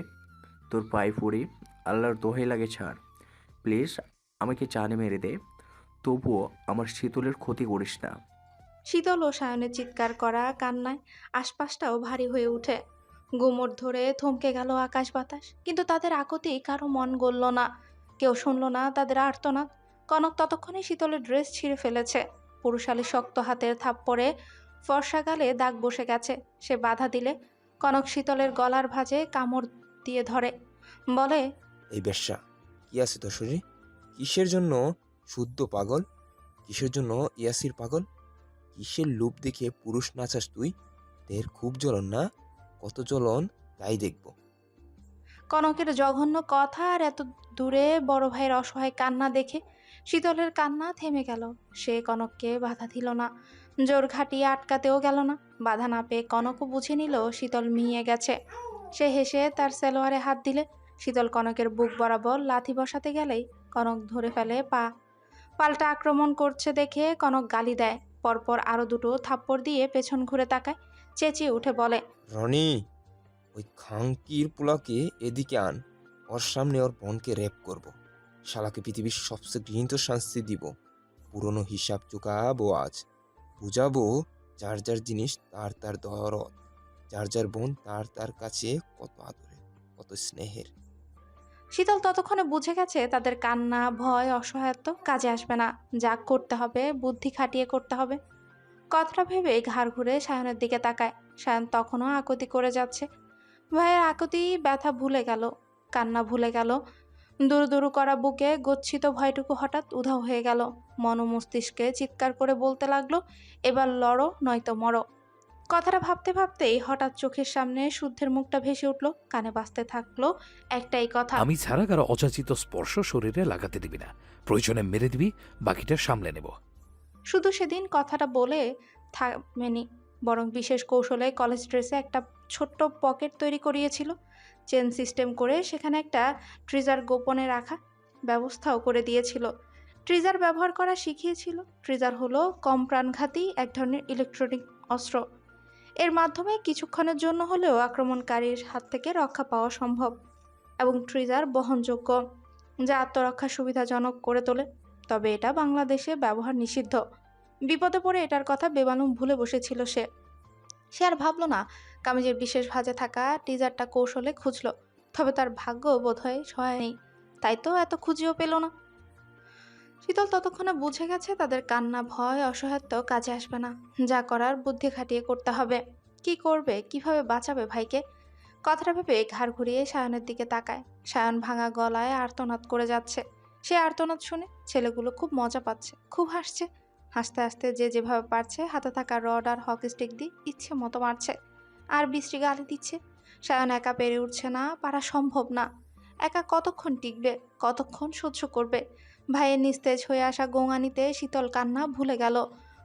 [SPEAKER 5] তোর পায়ে পড়ি, আল্লাহর দোহাই লাগে ছাড়। প্লিজ আমাকে জানে মেরে দে, তবুও আমার শীতলের ক্ষতি করিস না।
[SPEAKER 3] শীতল ও সায়নের চিৎকার করা কান্নায় আশপাশটাও ভারী হয়ে উঠে। গুমর ধরে থমকে গেল আকাশ বাতাস। কিন্তু তাদের আকুতি কারো মন গলল না। কেউ শুনল না তাদের আর্তনাদ। কনক ততক্ষণে শীতলের ড্রেস ছিঁড়ে ফেলেছে। পুরুষালী শক্ত হাতের থাপ্পড়ে ফর্সা গালে দাগ বসে গেছে। সে বাধা দিলে কনক শীতলের গলার ভাঁজে কামড় দিয়ে ধরে, বলে,
[SPEAKER 6] এই বেশ্যা, কি আছে তোর শরীরে? কিসের জন্য শুদ্ধ পাগল? কিসের জন্য ইয়াসির পাগল? কিসের লোভ দেখে পুরুষ নাচাস তুই? দেহের খুব জ্বলন না? কত জ্বলন তাই দেখব।
[SPEAKER 3] কনকের জঘন্য কথা আর এত দূরে বড় ভাইয়ের অসহায় কান্না দেখে শীতলের কান্না থেমে গেল। সে কনককে বাধা দিল না, জোর ঘাটিয়ে আটকাতেও গেল না। বাধা না পেয়ে কনকও বুঝে নিল শীতল মিয়ে গেছে। সে হেসে তার সেলোয়ারে হাত দিলে শীতল কনকের বুক বরাবর লাথি বসাতে গেলেই কনক ধরে ফেলে পা। পাল্টা আক্রমণ করছে দেখে কনক গালি দেয়। পরপর আরো দুটো থাপ্পড় দিয়ে পেছন ঘুরে তাকায়, চেঁচিয়ে উঠে বলে,
[SPEAKER 6] রনি, ওই খাঙ্কির পোলাকে এদিকে আন। ওর সামনে ওর বোনকে রেপ করব। শালাকে পৃথিবীর সবচেয়ে ঘৃণিত শাস্তি দিব। পুরনো হিসাব চুকাবো আজ। বুঝাবো যার যার জিনিস তার তার দরদ, যার যার বোন তার তার কাছে কত আদরের, কত স্নেহের।
[SPEAKER 3] শীতল ততক্ষণে বুঝে গেছে তাদের কান্না, ভয়, অসহায়ত্ব কাজে আসবে না। যা করতে হবে বুদ্ধি খাটিয়ে করতে হবে। কথাটা ভেবে ঘাড় ঘুরে সায়নের দিকে তাকায়। সায়ন তখনও আকুতি করে যাচ্ছে। ভাইয়ের আকুতি ব্যথা ভুলে গেল, কান্না ভুলে গেল। দুরু দুরু করা বুকে গচ্ছিত ভয়টুকু হঠাৎ উধাও হয়ে গেল। মন ও মস্তিষ্কে চিৎকার করে বলতে লাগলো, এবার লড়ো নয়তো মরো। কথাটা ভাবতে ভাবতেই হঠাৎ চোখের সামনে শুদ্ধের মুখটা ভেসে উঠল। কানে বাজতে থাকলো একটাই কথা,
[SPEAKER 1] আমি ছাড়া কারো অযাচিত স্পর্শ শরীরে লাগাতে দিবি না। প্রয়োজনে মেরে দিবি, বাকিটা সামলে নেব।
[SPEAKER 3] শুধু সেদিন কথাটা বলে থামেনি, বরং বিশেষ কৌশলে কলেজ ড্রেসে একটা ছোট্ট পকেট তৈরি করিয়েছিল। চেন সিস্টেম করে সেখানে একটা ট্রিজার গোপনে রাখা ব্যবস্থাও করে দিয়েছিল। ট্রিজার ব্যবহার করা শিখিয়েছিল। ট্রিজার হলো কম প্রাণঘাতী এক ধরনের ইলেকট্রনিক অস্ত্র। এর মাধ্যমে কিছুক্ষণের জন্য হলেও আক্রমণকারীর হাত থেকে রক্ষা পাওয়া সম্ভব, এবং ট্রিজার বহনযোগ্য, যা আত্মরক্ষা সুবিধাজনক করে তোলে। তবে এটা বাংলাদেশে ব্যবহার নিষিদ্ধ। বিপদে পড়ে এটার কথা বেমালুম ভুলে বসেছিল সে। সে আর ভাবলো না, কামিজের বিশেষ ভাঁজে থাকা টিজারটা কৌশলে খুঁজলো, তবে তার ভাগ্য বোধহয় সহায় নেই, তাই তো এত খুঁজেও পেল না। শীতল ততক্ষণে বুঝে গেছে তাদের কান্না, ভয়, অসহায়ত্ব কাজে আসবে না। যা করার বুদ্ধি খাটিয়ে করতে হবে। কি করবে, কিভাবে বাঁচাবে ভাইকে? কথাটা ভেবে ঘাড় ঘুরিয়ে সায়নের দিকে তাকায়। সায়ন ভাঙা গলায় আর্তনাদ করে যাচ্ছে। সে আর্তনাদ শুনে ছেলেগুলো খুব মজা পাচ্ছে, খুব হাসছে। হাসতে হাসতে যে যেভাবে পারছে হাতে থাকা রড আর হকি স্টিক দিয়ে ইচ্ছে মতো মারছে আর বৃষ্টি গালি দিচ্ছে। সায়ন একা পেরে উঠছে না, পারা সম্ভব না। একা কতক্ষণ টিকবে, কতক্ষণ সহ্য করবে? ভাইয়ের নিস্তেজ হয়ে আসা গোঙানিতে শীতল কান্না ভুলে গেল।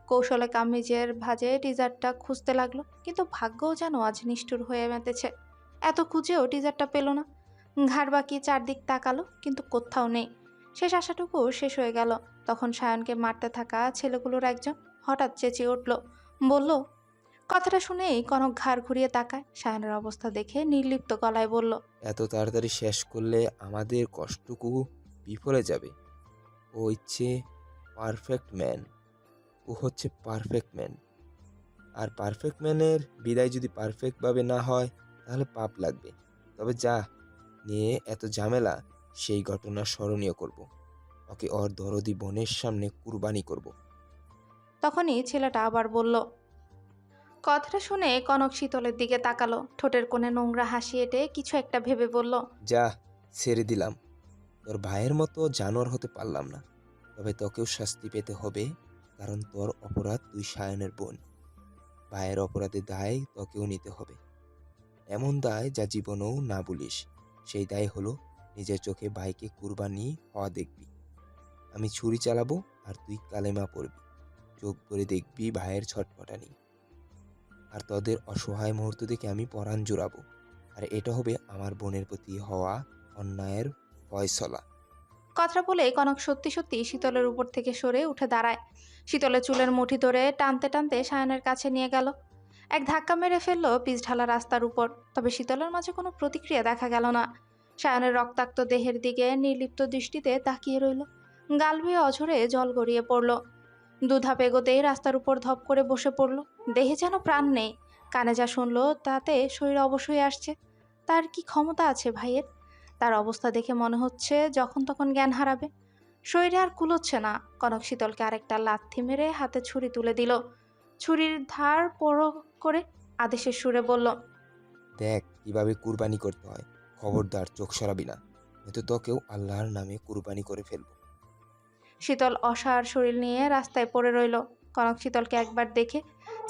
[SPEAKER 3] কৌশলে কামিজের ভাঁজে টিজারটা খুঁজতে লাগলো, কিন্তু ভাগ্যও যেন আজ নিষ্ঠুর হয়ে মেতেছে। এত খুঁজেও টিজারটা পেল না। ঘাড় বাঁকিয়ে চারদিক তাকালো, কিন্তু কোথাও নেই। শেষ আশাটুকু শেষ হয়ে গেল। তখন সায়নকে মারতে থাকা ছেলেগুলোর একজন হঠাৎ চেঁচিয়ে উঠল, বলল। কথাটা শুনেই কনক ঘাড় ঘুরিয়ে তাকায়। সায়নের অবস্থা দেখে নির্লিপ্ত গলায় বলল,
[SPEAKER 6] এত তাড়াতাড়ি শেষ করলে আমাদের কষ্টটুকু বিফলে যাবে। ও ইচ্ছে পারফেক্ট ম্যান, ও হচ্ছে পারফেক্ট ম্যান। আর পারফেক্ট ম্যানের বিদায় যদি পারফেক্টভাবে না হয় তাহলে পাপ লাগবে। তবে যা নিয়ে এত ঝামেলা, সেই ঘটনা স্মরণীয় করব। ওকে ওর দরদি বোনের সামনে কুরবানি করব।
[SPEAKER 3] তখনই ছেলেটা আবার বলল। কথাটা শুনে কনক শীতলের দিকে তাকালো। ঠোঁটের কোণে নোংরা হাসি এঁটে কিছু একটা ভেবে বলল,
[SPEAKER 6] যা, ছেড়ে দিলাম। তোর ভাইয়ের মতো জানোয়ার হতে পারলাম না, তবে তোকেও শাস্তি পেতে হবে, কারণ তোর অপরাধ তুই সায়নের বোন। ভাইয়ের অপরাধের দায় তোকেও নিতে হবে, এমন দায় যা জীবনেও না বলিস। সেই দায় হলো নিজের চোখে ভাইকে কুরবানি হওয়া দেখবি। আমি ছুরি চালাবো আর তুই কালেমা পড়বি। চোখ ভরে দেখবি ভাইয়ের ছটফটানি, আর তোদের অসহায় মুহূর্ত দেখে আমি পরাণ জোড়াবো। আর এটা হবে আমার বোনের প্রতি হওয়া অন্যায়ের ফয়সলা।
[SPEAKER 3] কথাটা বলে কনক সত্যি সত্যি শীতলের উপর থেকে সরে উঠে দাঁড়ায়। শীতলের চুলের মুঠি ধরে টানতে টানতে সায়নের কাছে নিয়ে গেল। এক ধাক্কা মেরে ফেললো পিচ ঢালা রাস্তার উপর। তবে শীতলের মাঝে কোনো প্রতিক্রিয়া দেখা গেল না। সায়নের রক্তাক্ত দেহের দিকে নির্লিপ্ত দৃষ্টিতে তাকিয়ে রইল। গাল বেয়ে অঝরে জল গড়িয়ে পড়ল। দুধাপ এগোতেই রাস্তার উপর ধপ করে বসে পড়ল। দেহে যেন প্রাণ নেই। কানে যা শুনলো তাতে শরীর অবশ্যই আসছে। তার কি ক্ষমতা আছে ভাইয়ের? তার অবস্থা দেখে মনে হচ্ছে যখন তখন জ্ঞান হারাবে। শরীরে আর কুলোচ্ছে না। কনক শীতলকে আরেকটা লাথি মেরে হাতে ছুরি তুলে দিল। ছুরির ধার পোড়ো করে আদেশের সুরে বলল,
[SPEAKER 6] দেখ কিভাবে কুরবানি করতে হয়। খবরদার চোখ সরাবি না, হয়তো তোকেও আল্লাহর নামে কুরবানি করে ফেলবো।
[SPEAKER 3] শীতল অসাড় শরীর নিয়ে রাস্তায় পড়ে রইল। কনক শীতলকে একবার দেখে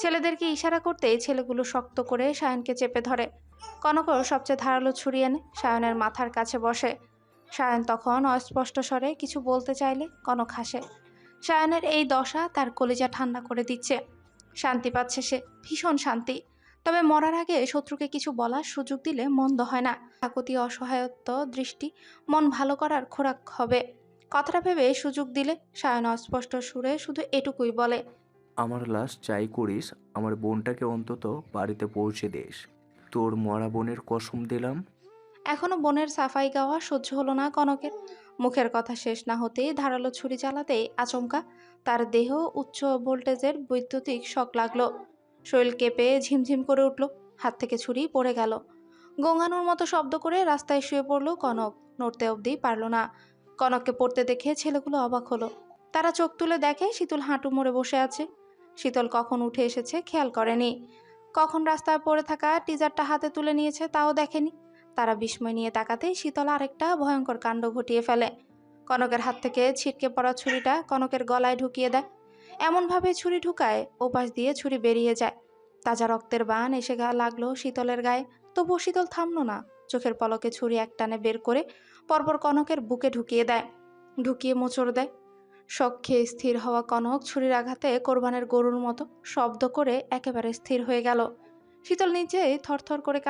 [SPEAKER 3] ছেলেদেরকে ইশারা করতেই ছেলেগুলো শক্ত করে সায়নকে চেপে ধরে। কনকও সবচেয়ে ধারালো ছুরি এনে সায়নের মাথার কাছে বসে। সায়ন তখন অস্পষ্ট স্বরে কিছু বলতে চাইলে কনক হাসে। সায়নের এই দশা তার কলিজা ঠান্ডা করে দিচ্ছে। শান্তি পাচ্ছে সে, ভীষণ শান্তি। তবে মরার আগে শত্রুকে কিছু বলার সুযোগ দিলে মন্দ হয় না। কাকতি অসহায়ত্ব দৃষ্টি মন ভালো করার খোরাক হবে। কথাটা ভেবে সুযোগ দিলে সায়ন অস্পষ্ট সুরে শুধু এটুকুই বলে,
[SPEAKER 5] আমার লাশ চাই করিস, আমার বোনটাকে অন্তত বাড়িতে পৌঁছে দিস। তোর মরা বোনের কসম দিলাম।
[SPEAKER 3] এখনো বোনের সাফাই গাওয়া সহ্য হলো না কনকের। মুখের কথা শেষ না হতেই ধারালো ছুরি চালাতেই আচমকা তার দেহ উচ্চ ভোল্টেজের বৈদ্যুতিক শক লাগলো। শরীর কেঁপে ঝিমঝিম করে উঠল। হাত থেকে ছুরি পড়ে গেল। গঙ্গানোর মতো শব্দ করে রাস্তায় শুয়ে পড়ল কনক। নড়তে অবধি পারল না। কনককে পড়তে দেখে ছেলেগুলো অবাক হলো। তারা চোখ তুলে দেখে শীতল হাঁটু মুড়ে বসে আছে। শীতল কখন উঠে এসেছে খেয়াল করেনি। কখন রাস্তায় পড়ে থাকা টিজারটা হাতে তুলে নিয়েছে তাও দেখেনি। তারা বিস্ময় নিয়ে তাকাতেই শীতল আরেকটা ভয়ঙ্কর কাণ্ড ঘটিয়ে ফেলে। কনকের হাত থেকে ছিটকে পড়া ছুরিটা কনকের গলায় ঢুকিয়ে দেয়। এমনভাবে ছুরি ঢুকায় ওপাশ দিয়ে ছুরি বেরিয়ে যায়। তাজা রক্তের বান এসে লাগলো শীতলের গায়ে। তবুও শীতল থামলো না। চোখের পলকে ছুরি একটানে বের করে পরপর কনকের বুকে ঢুকিয়ে দেয়। ঢুকিয়ে মোচড় দেয়। শক খেয়ে স্থির হওয়া কনক ছুরির আঘাতে কোরবানের গরুর মতো শব্দ করে একেবারে স্থির হয়ে গেল। শীতল নিজেই থরথর করে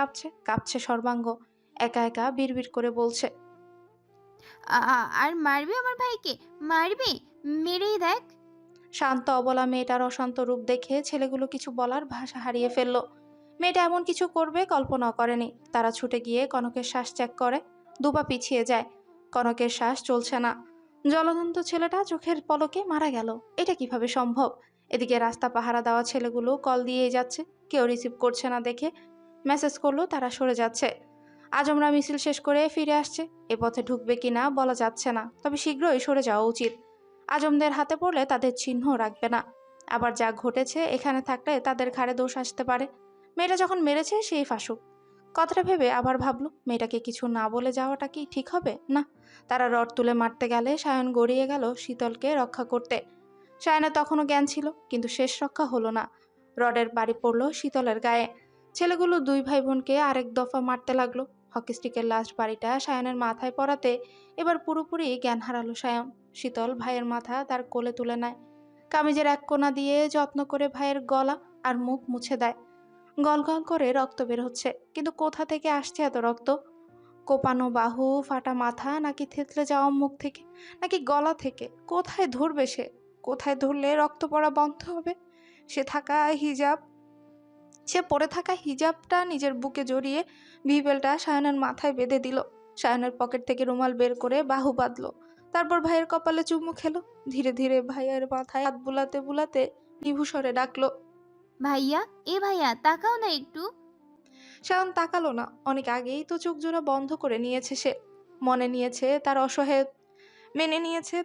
[SPEAKER 3] কাঁপছে সর্বাঙ্গ। একা একা বিড়বিড় করে বলছে,
[SPEAKER 2] আর মারবি আমার ভাইকে? মারবি? মেরেই দেখ।
[SPEAKER 3] শান্ত অবলা মেয়েটার অশান্ত রূপ দেখে ছেলেগুলো কিছু বলার ভাষা হারিয়ে ফেলল। মেয়েটা এমন কিছু করবে কল্পনাও করেনি। তারা ছুটে গিয়ে কনকের শ্বাস চেক করে। দুপা পিছিয়ে যায়। কনকের শ্বাস চলছে না। জলদন্ত ছেলেটা চোখের পলকে মারা গেল। এটা কিভাবে সম্ভব? এদিকে রাস্তা পাহারা দেওয়া ছেলেগুলো কল দিয়েই যাচ্ছে, কেউ রিসিভ করছে না দেখে মেসেজ করলো তারা সরে যাচ্ছে। আজমরা মিছিল শেষ করে ফিরে আসছে, এ পথে ঢুকবে কিনা বলা যাচ্ছে না, তবে শীঘ্রই সরে যাওয়া উচিত। আজমদের হাতে পড়লে তাদের চিহ্ন রাখবে না। আবার যা ঘটেছে এখানে থাকলে তাদের ঘাড়ে দোষ আসতে পারে। মেয়েটা যখন মেরেছে সেই ফাঁসুক। কথাটা ভেবে আবার ভাবলো মেয়েটাকে কিছু না বলে যাওয়াটা কি ঠিক হবে? না, তারা রড তুলে মারতে গেলে সায়ন গড়িয়ে গেল শীতলকে রক্ষা করতে। সায়নের তখনও জ্ঞান ছিল, কিন্তু শেষ রক্ষা হলো না। রডের বাড়ি পড়লো শীতলের গায়ে। ছেলেগুলো দুই ভাই বোনকে আরেক দফা মারতে লাগলো। হকি স্টিকের লাস্ট বাড়িটা সায়নের মাথায় পড়াতে এবার পুরোপুরি জ্ঞান হারালো সায়ন। শীতল ভাইয়ের মাথা তার কোলে তুলে নেয়, কামিজের এক কোণা দিয়ে যত্ন করে ভাইয়ের গলা আর মুখ মুছে দেয়। গল গল করে রক্ত বের হচ্ছে, কিন্তু কোথা থেকে আসছে এত রক্ত? কোপানো বাহু, ফাটা মাথা, নাকি থেতলে যাওয়া মুখ থেকে, নাকি গলা থেকে? কোথায় ধরবে সে? কোথায় ধরলে রক্ত পড়া বন্ধ হবে? সে পরে থাকা হিজাবটা নিজের বুকে জড়িয়ে ভিবেলটা সায়নের মাথায় বেঁধে দিল। সায়নের পকেট থেকে রুমাল বের করে বাহু বাঁধলো, তারপর ভাইয়ের কপালে চুমু খেলো। ধীরে ধীরে ভাইয়ের মাথায় হাত বুলাতে বুলাতে নিভুস্বরে ডাকলো,
[SPEAKER 2] ভাইয়া, এ ভাইয়া, তাকাও না একটু।
[SPEAKER 3] সায়ন তাকালো না। অনেক আগেই তো চোখ জোড়া বন্ধ করে নিয়েছে সে। মেনে নিয়েছে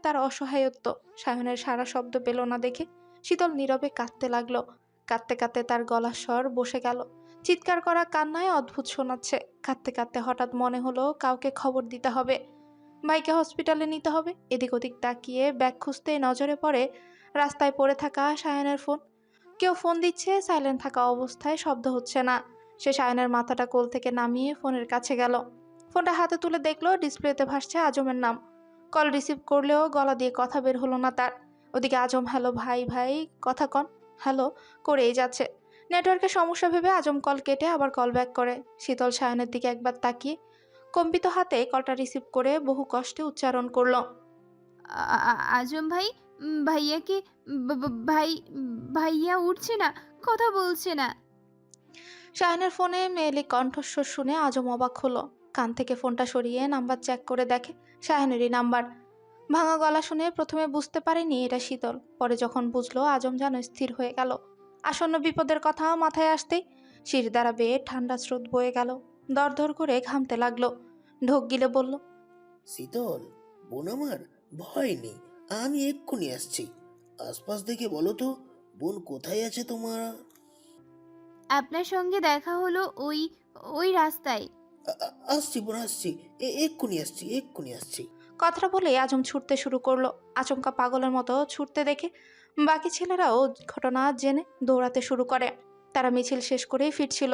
[SPEAKER 3] তার অসহায়ত্ব। সায়নের সারা শব্দ পেল না দেখে শীতল নীরবে কাঁদতে লাগলো। কাঁদতে কাঁদতে তার গলার স্বর বসে গেল। চিৎকার করা কান্নায় অদ্ভুত শোনাচ্ছে। কাঁদতে কাঁদতে হঠাৎ মনে হলো কাউকে খবর দিতে হবে, ভাইকে হসপিটালে নিতে হবে। এদিক ওদিক তাকিয়ে ব্যাগ খুঁজতেই নজরে পড়ে রাস্তায় পড়ে থাকা সায়নের ফোন। কেউ ফোন দিচ্ছে, সাইলেন্ট থাকা অবস্থায়, শব্দ হচ্ছে না। সে সায়নের মাথাটা কোল থেকে নামিয়ে ফোনের কাছে গেল। ফোনটা হাতে তুলে দেখলো ডিসপ্লেতে ভাসছে আজমের নাম। কল রিসিভ করলেও গলা দিয়ে কথা বের হলো না তার। ওদিকে আজম হ্যালো ভাই ভাই কথা কন হ্যালো করেই যাচ্ছে। নেটওয়ার্কের সমস্যা ভেবে আজম কল কেটে আবার কল ব্যাক করে। শীতল সায়নের দিকে একবার তাকিয়ে কম্পিত হাতে কলটা রিসিভ করে বহু কষ্টে উচ্চারণ করলো,
[SPEAKER 2] আজম ভাই, ভাইয়া কি ভাইয়া উঠছে না, কথা বলছে না।
[SPEAKER 3] শাহিনের ফোনে মেয়েলি কণ্ঠস্বর শুনে আজম অবাক হলো। কান থেকে ফোনটা সরিয়ে নাম্বার চেক করে দেখে শাহিনেরই নাম্বার। ভাঙা গলা শুনে প্রথমে বুঝতে পারেনি এটা শীতল, পরে যখন বুঝলো আজম যেন স্থির হয়ে গেল। আসন্ন বিপদের কথা মাথায় আসতেই শির দ্বারা বেয়ে ঠান্ডা স্রোত বয়ে গেল। দরদর করে ঘামতে লাগলো। ঢোক গিলে বলল,
[SPEAKER 7] শীতল, বোন আমার, ভয় নেই, আমি এক্ষুনি আসছি। আশপাশ দেখে বলো তো, বোন কোথায় আছে তোমার?
[SPEAKER 2] আপনার সঙ্গে দেখা হলো ওই ওই রাস্তায়।
[SPEAKER 7] আসছি বোন, আসছি, এক্ষুনি আসছি, এক্ষুনি আসছি।
[SPEAKER 3] কথাটা বলে আজম ছুটতে শুরু করলো। আচমকা পাগলের মতো ছুটতে দেখে বাকি ছেলেরাও ঘটনা জেনে দৌড়াতে শুরু করে। তারা মিছিল শেষ করেই ফিরছিল।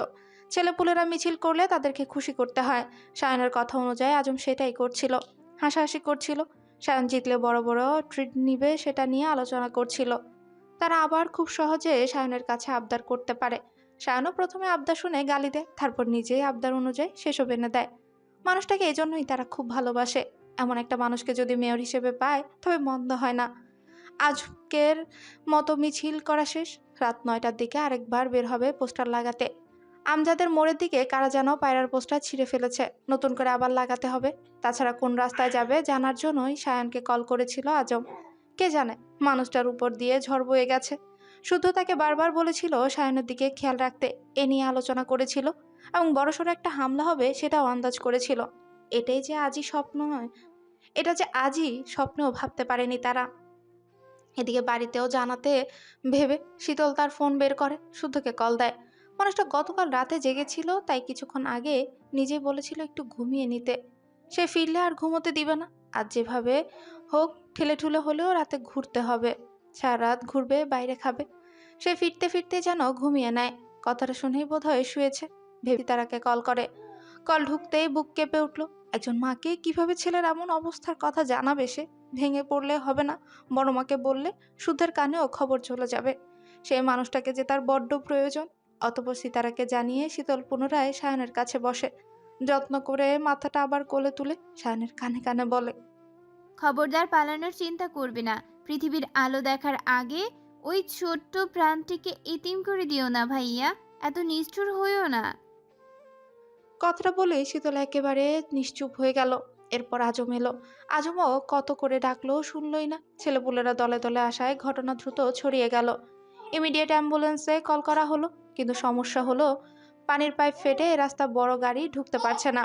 [SPEAKER 3] ছেলেপুলেরা মিছিল করলে তাদেরকে খুশি করতে হয়। সায়নের কথা অনুযায়ী আজম সেটাই করছিল। হাসাহাসি করছিল। সায়ন জিতলে বড় বড় ট্রিট নিবে সেটা নিয়ে আলোচনা করছিল। তারা আবার খুব সহজে সায়নের কাছে আবদার করতে পারে। সায়নও প্রথমে আবদার শুনে গালি দেয়, তারপর নিজেই আবদার অনুযায়ী সেসব এনে দেয়। মানুষটাকে এজন্যই তারা খুব ভালোবাসে। এমন একটা মানুষকে যদি মেয়র হিসেবে পায় তবে মন্দ হয় না। আজকের মতো মিছিল করা শেষ। রাত 9টার দিকে আরেকবার বের হবে পোস্টার লাগাতে। আমজাদের মোড়ের দিকে কারা যেন পায়রার পোস্টার ছিঁড়ে ফেলেছে, নতুন করে আবার লাগাতে হবে। তাছাড়া কোন রাস্তায় যাবে জানার জন্যই সায়নকে কল করেছিল আজম। কে জানে মানুষটার উপর দিয়ে ঝড় বয়ে গেছে। শুধু তাকে বারবার বলেছিল সায়নের দিকে খেয়াল রাখতে, এ নিয়ে আলোচনা করেছিল, এবং বড়সড় একটা হামলা হবে সেটাও আন্দাজ করেছিল। এটাই যে আজই স্বপ্ন নয়, এটা যে আজই স্বপ্নেও ভাবতে পারেনি তারা। এদিকে বাড়িতেও জানাতে ভেবে শীতল তার ফোন বের করে শুদ্ধকে কল দেয়। মানুষটা গতকাল রাতে জেগেছিল, তাই কিছুক্ষণ আগে নিজেই বলেছিল একটু ঘুমিয়ে নিতে। সে ফিরলে আর ঘুমোতে দিবে না। আজ যেভাবে হোক ঠেলে ঠুলে হলেও রাতে ঘুরতে হবে। সারা রাত ঘুরবে, বাইরে খাবে। সে ফিরতে ফিরতে যেন ঘুমিয়ে নেয়। কথাটা শুনেই বোধহয় শুয়েছে ভেবে তারাকে কল করে। কল ঢুকতেই বুক কেঁপে উঠল। একজন মাকে কিভাবে ছেলের এমন অবস্থার কথা জানাবে সে? ভেঙে পড়লে হবে না, বড় মাকে বললে সুধের কানেও খবর চলে যাবে। সেই মানুষটাকে যে তার বড্ড প্রয়োজন। অতঃপর সিতারাকে জানিয়ে শীতল পুনরায় সায়নের কাছে বসে। যত্ন করে মাথাটা আবার কোলে তুলে সায়নের কানে কানে বলে,
[SPEAKER 2] খবরদার পালানোর চিন্তা করবে না। পৃথিবীর আলো দেখার আগে ওই ছোট্ট প্রাণটিকে এতিম করে দিও না ভাইয়া, এত নিষ্ঠুর হইও না।
[SPEAKER 3] কথাটা বলে শীতল একেবারে নিশ্চুপ হয়ে গেল। এরপর আজম এলো। আজমও কত করে ডাকলো শুনলই না। ছেলেপুলেরা দলে দলে আসায় ঘটনা দ্রুত ছড়িয়ে গেল। ইমিডিয়েট অ্যাম্বুলেন্সে কল করা হলো, কিন্তু সমস্যা হলো পানির পাইপ ফেটে রাস্তা বড় গাড়ি ঢুকতে পারছে না।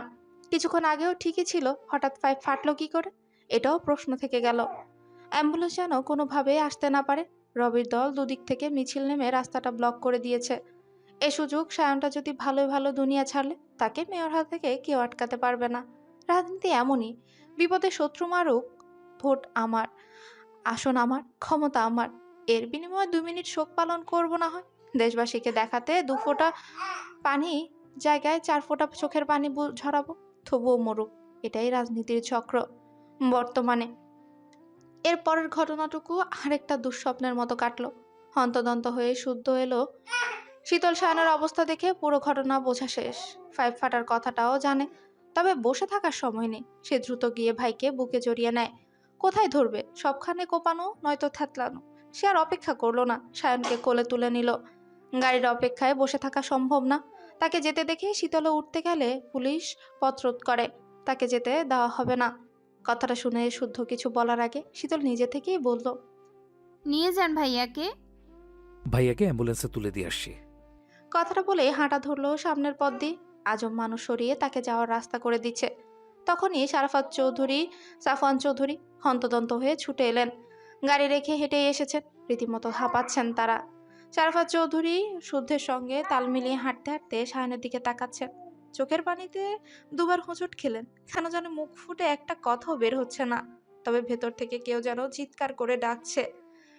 [SPEAKER 3] কিছুক্ষণ আগেও ঠিকই ছিল, হঠাৎ পাইপ ফাটলো কি করে? এটাও প্রশ্ন থেকে গেল। অ্যাম্বুলেন্স যেন কোনোভাবেই আসতে না পারে। রবির দল দুদিক থেকে মিছিল নেমে রাস্তাটা ব্লক করে দিয়েছে। এ সুযোগ সায়নটা যদি ভালোই ভালো দুনিয়া ছাড়লে, তাকে মেয়র হাত থেকে কেউ আটকাতে পারবে না। রাজনীতি এমনই, বিপদে শত্রু মারুক, ভোট আমার, আসন আমার, ক্ষমতা আমার। এর বিনিময়ে 2 মিনিট শোক পালন করব না হয়, দেশবাসীকে দেখাতে 2 ফোঁটা পানি জায়গায় 4 ফোঁটা চোখের পানি ঝরাবো, তবুও মরুক। এটাই রাজনীতির চক্র বর্তমানে। এর পরের ঘটনাটুকু আরেকটা দুঃস্বপ্নের মতো কাটলো। হন্তদন্ত হয়ে শুদ্ধ এলো। শীতল সায়নের অবস্থা দেখে পুরো ঘটনা বোঝা শেষ। পাইপ ফাটার কথাটাও জানে, তবে বসে থাকার সময় নেই। সে দ্রুত গিয়ে ভাইকে বুকে জড়িয়ে নেয়। কোথায় ধরবে? সবখানে কোপানো নয়তো থ্যাতলানো। সে আর অপেক্ষা করলো না, সায়নকে কোলে তুলে নিল। গাড়ির অপেক্ষায় বসে থাকা সম্ভব না। তাকে যেতে দেখে শীতলে উঠতে গেলে পুলিশ পথরোধ করে, তাকে যেতে দেওয়া হবে না। কথাটা শুনে শুদ্ধ কিছু বলার আগে শীতল নিজে থেকেই বলল,
[SPEAKER 2] নিয়ে যান ভাইয়াকে।
[SPEAKER 1] ভাইয়াকে অ্যাম্বুলেন্সে তুলে দিয়ে আসছি।
[SPEAKER 3] কথাটা বলে হাঁটা ধরলো সামনের পথ দিয়ে। আজম মানুষ সরিয়ে তাকে যাওয়ার রাস্তা করে দিচ্ছে। তখনই সাফওয়ান চৌধুরী হন্তদন্ত হয়ে ছুটে এলেন। গাড়ি রেখে হেঁটেই এসেছেন, রীতিমতো হাঁপাচ্ছেন তারা। সারাফাত চৌধুরী শুদ্ধের সঙ্গে তাল মিলিয়ে হাঁটতে হাঁটতে সায়নের দিকে তাকাচ্ছেন। চোখের পানিতে দুবার হোঁচট খেলেন। কেন যেন মুখ ফুটে একটা কথাও বের হচ্ছে না, তবে ভেতর থেকে কেউ যেন চিৎকার করে ডাকছে।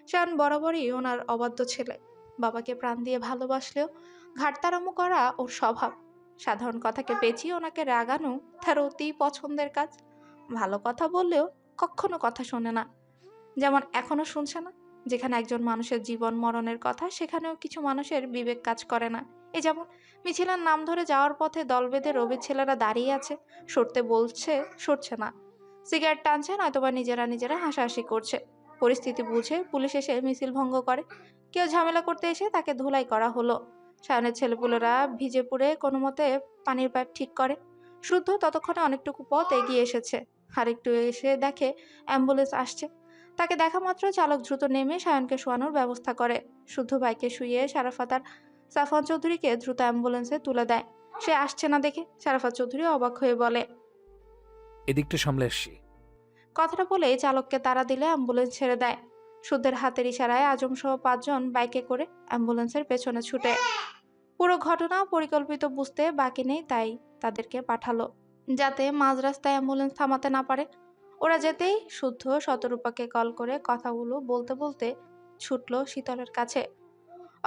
[SPEAKER 3] সায়ন বরাবরই ওনার অবাধ্য ছেলে। বাবাকে প্রাণ দিয়ে ভালোবাসলেও ঘাটতারামো করা ওর স্বভাব। সাধারণ কথাকে পেঁচিয়ে ওনাকে রাগানো তার অতি পছন্দের কাজ। ভালো কথা বললেও কখনো কথা শোনে না, যেমন এখনো শুনছে না। যেখানে একজন মানুষের জীবন মরণের কথা, সেখানেও কিছু মানুষের বিবেক কাজ করে না। এই যেমন মিছিলের নাম ধরে যাওয়ার পথে দল বেঁধে রবির ছেলেরা দাঁড়িয়ে আছে, সরতে বলছে, সরছে না। সিগারেট টানছে, নয়তোবা নিজেরা হাসাহাসি করছে। পরিস্থিতি বুঝে পুলিশ এসে মিছিল ভঙ্গ করে। কেউ ঝামেলা করতে এসে তাকে ধুলাই করা হলো। সায়নের ছেলেপুলেরা ভিজে পুড়ে কোনো মতে পানির পাইপ ঠিক করে। শুদ্ধ ততক্ষণে অনেকটুকু পথ এগিয়ে এসেছে। আর একটু এসে দেখে অ্যাম্বুলেন্স আসছে। তাকে দেখা মাত্র চালক দ্রুত নেমে সায়নকে শোয়ানোর ব্যবস্থা করে। শুদ্ধ বাইকে শুয়ে সারাফাত আর সাফওয়ান চৌধুরীকে দ্রুত অ্যাম্বুলেন্সে তুলে দেয়। সে আসছে না দেখে সারাফাত চৌধুরী অবাক হয়ে বলে,
[SPEAKER 1] এদিকটা সামলে আসছি।
[SPEAKER 3] কথাটা বলে চালককে তাড়া দিলে অ্যাম্বুলেন্স ছেড়ে দেয়। শুদ্ধের হাতের ইশারায় আজম সহ 5 জন বাইকে করে অ্যাম্বুলেন্সের পেছনে ছুটে। পুরো ঘটনা পরিকল্পিত, বুঝতে বাকি নেই, তাই তাদেরকে পাঠালো যাতে মাঝ রাস্তায় অ্যাম্বুলেন্স থামাতে না পারে। ওরা যেতেই শুদ্ধ শতরূপাকে কল করে কথাগুলো বলতে বলতে ছুটলো শীতলের কাছে।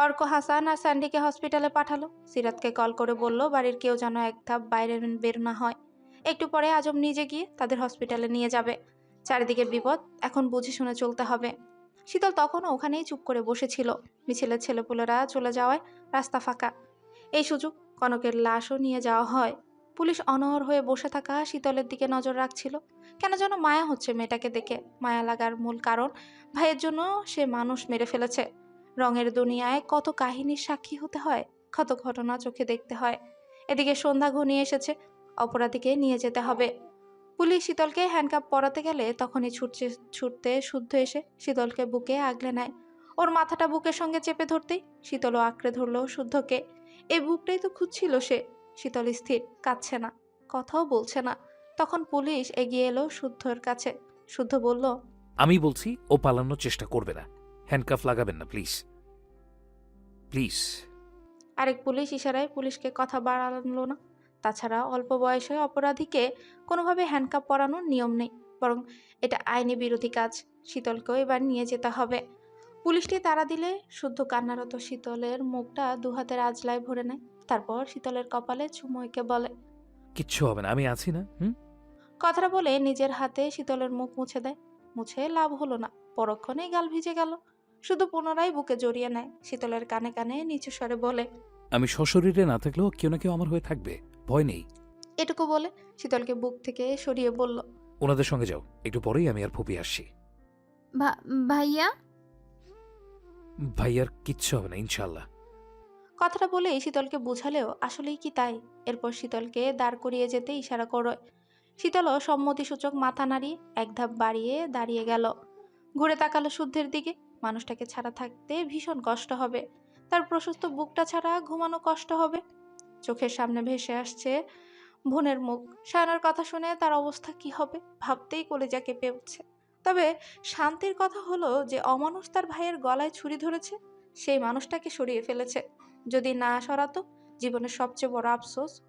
[SPEAKER 3] অর্ক হাসান আর স্যান্ডিকে হসপিটালে পাঠালো। সিরাতকে কল করে বলল বাড়ির কেউ যেন এক ধাপ বাইরে বের না হয়। একটু পরে আজম নিজে গিয়ে তাদের হসপিটালে নিয়ে যাবে। চারিদিকে বিপদ, এখন বুঝে শুনে চলতে হবে। শীতল তখনও ওখানেই চুপ করে বসেছিল। মিছিলের ছেলেপুলেরা চলে যাওয়ায় রাস্তা ফাঁকা। এই সুযোগ কনকের লাশও নিয়ে যাওয়া হয়। পুলিশ অনড় হয়ে বসে থাকা শীতলের দিকে নজর রাখছিল। কেন যেন মায়া হচ্ছে মেয়েটাকে দেখে। মায়া লাগার মূল কারণ, ভাইয়ের জন্য সে মানুষ মেরে ফেলেছে। রঙের দুনিয়ায় কত কাহিনীর সাক্ষী হতে হয়, কত ঘটনা চোখে দেখতে হয়। এদিকে সন্ধ্যা ঘনিয়ে এসেছে, অপরাধীকে নিয়ে যেতে হবে। পুলিশ শীতলকে হ্যান্ডকাপ পরাতে গেলে তখনই ছুটতে শুদ্ধ এসে শীতলকে বুকে আগলে নেয়। ওর মাথাটা বুকের সঙ্গে চেপে ধরতেই শীতলও আঁকড়ে ধরলো শুদ্ধকে। এই বুকটাই তো খুঁজছিল সে। শীতল স্থির, কাঁদছে না, কথাও বলছে না। তখন পুলিশ এগিয়ে এলো শুদ্ধর কাছে। শুদ্ধ বলল,
[SPEAKER 1] আমি বলছি ও পালানোর চেষ্টা করবে না। হ্যান্ডকাফ লাগাবেন না প্লিজ, প্লিজ।
[SPEAKER 3] আরেক পুলিশ ইশারায় পুলিশকে কথা বাড়ালো না। তাছাড়া অল্প বয়সে অপরাধীকে কোনোভাবে হ্যান্ডকাপ পরানোর নিয়ম নেই, বরং এটা আইনি বিরোধী কাজ। শীতলকেও এবার নিয়ে যেতে হবে। পুলিশটি তাড়া দিলে শুদ্ধ কান্নারত শীতলের মুখটা দুহাতের আজলায় ভরে নেয়। তারপর শীতলের কপালে চুমু এঁকে বলে,
[SPEAKER 1] কিচ্ছু হবে না, আমি আছি না।
[SPEAKER 3] কথাটা বলে নিজের হাতে শীতলের মুখ মুছে দেয়। মুছে লাভ হলো না, পরক্ষণেই গাল ভিজে গেল। শুধু পুনরায় বুকে জড়িয়ে নেয়। শীতলের কানে কানে নিচু স্বরে বলে,
[SPEAKER 1] আমি সশরীরে না থাকলেও কেউ না কেউ আমার হয়ে থাকবে, ভয় নেই।
[SPEAKER 3] এটুকু বলে শীতলকে বুক থেকে সরিয়ে বলল,
[SPEAKER 1] ওনাদের সঙ্গে যাও, একটু পরেই আমি আর ফুপি আসছি।
[SPEAKER 2] ভাইয়া।
[SPEAKER 1] ভাইয়ার কিচ্ছু হবে না ইনশাল্লাহ।
[SPEAKER 3] কথাটা বলে শীতলকে বুঝালেও আসলেই কি তাই? এরপর শীতলকে দাঁড় করিয়ে যেতে ইশারা করে। শীতলও সম্মতিসূচক মাথা নাড়িয়ে এক ধাপ বাড়িয়ে দাঁড়িয়ে গেল। ঘুরে তাকালো শুদ্ধের দিকে। মানুষটাকে ছাড়া থাকতে ভীষণ কষ্ট হবে। তার প্রশস্ত বুকটা ছাড়া ঘুমানো কষ্ট হবে। চোখের সামনে ভেসে আসছে বোনের মুখ। সায়নার কথা শুনে তার অবস্থা কি হবে ভাবতেই কলিজা কেঁপে উঠছে। তবে শান্তির কথা হলো যে অমানুষ তার ভাইয়ের গলায় ছুরি ধরেছে, সেই মানুষটাকে সরিয়ে ফেলেছে। যদি না সরাতো জীবনের সবচেয়ে বড় আফসোস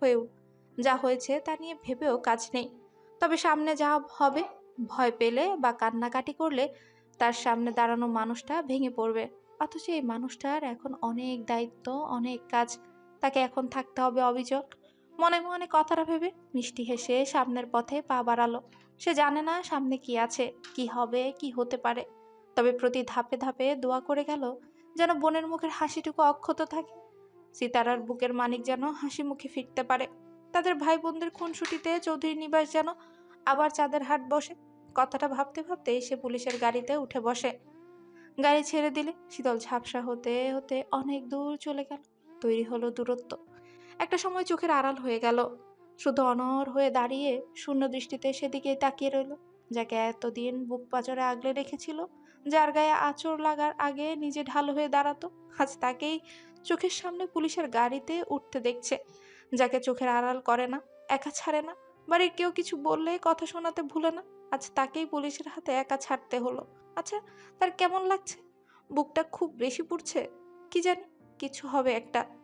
[SPEAKER 3] যা হয়েছে তা নিয়ে ভেবেও কাজ নেই। তবে সামনে যা হবে, ভয় পেলে বা কান্নাকাটি করলে তার সামনে দাঁড়ানো মানুষটা ভেঙে পড়বে। অথচ এই মানুষটার এখন অনেক দায়িত্ব, অনেক কাজ। তাকে এখন থাকতে হবে অবিচল। মনে মনে কথাটা ভেবে মিষ্টি হেসে সামনের পথে পা বাড়ালো। সে জানে না সামনে কি আছে, কি হবে, কি হতে পারে। তবে প্রতি ধাপে ধাপে দোয়া করে গেল যেন বোনের মুখের হাসিটুকু অক্ষত থাকে। সিতারার বুকের মানিক যেন হাসি মুখে ফিরতে পারে। তাদের ভাই বোনদের খুনসুটিতে চৌধুরী নিবাস যেন আবার চাঁদের হাট বসে। কথাটা ভাবতে ভাবতে সে পুলিশের গাড়িতে উঠে বসে। গাড়ি ছেড়ে দিলে শীতল ঝাপসা হতে হতে অনেক দূর চলে গেল। তৈরি হলো দূরত্ব। একটা সময় চোখের আড়াল হয়ে গেল। শুধু অনড় হয়ে দাঁড়িয়ে শূন্য দৃষ্টিতে সেদিকেই তাকিয়ে রইল। যাকে এতদিন বুক পাঁজরে আগলে রেখেছিল, যার গায়ে আঁচড় লাগার আগে নিজে ঢাল হয়ে দাঁড়াতো, আজ তাকেই চোখের সামনে পুলিশের গাড়িতে উঠতে দেখছে। যাকে চোখের আড়াল করে না, একা ছাড়ে না, বাড়ির কেউ কিছু বললে কথা শোনাতে ভুলে না, আজ তাকেই পুলিশের হাতে একা ছাড়তে হলো। আচ্ছা, তার কেমন লাগছে? বুকটা খুব বেশি পুড়ছে? কি জানি, কিছু হবে একটা।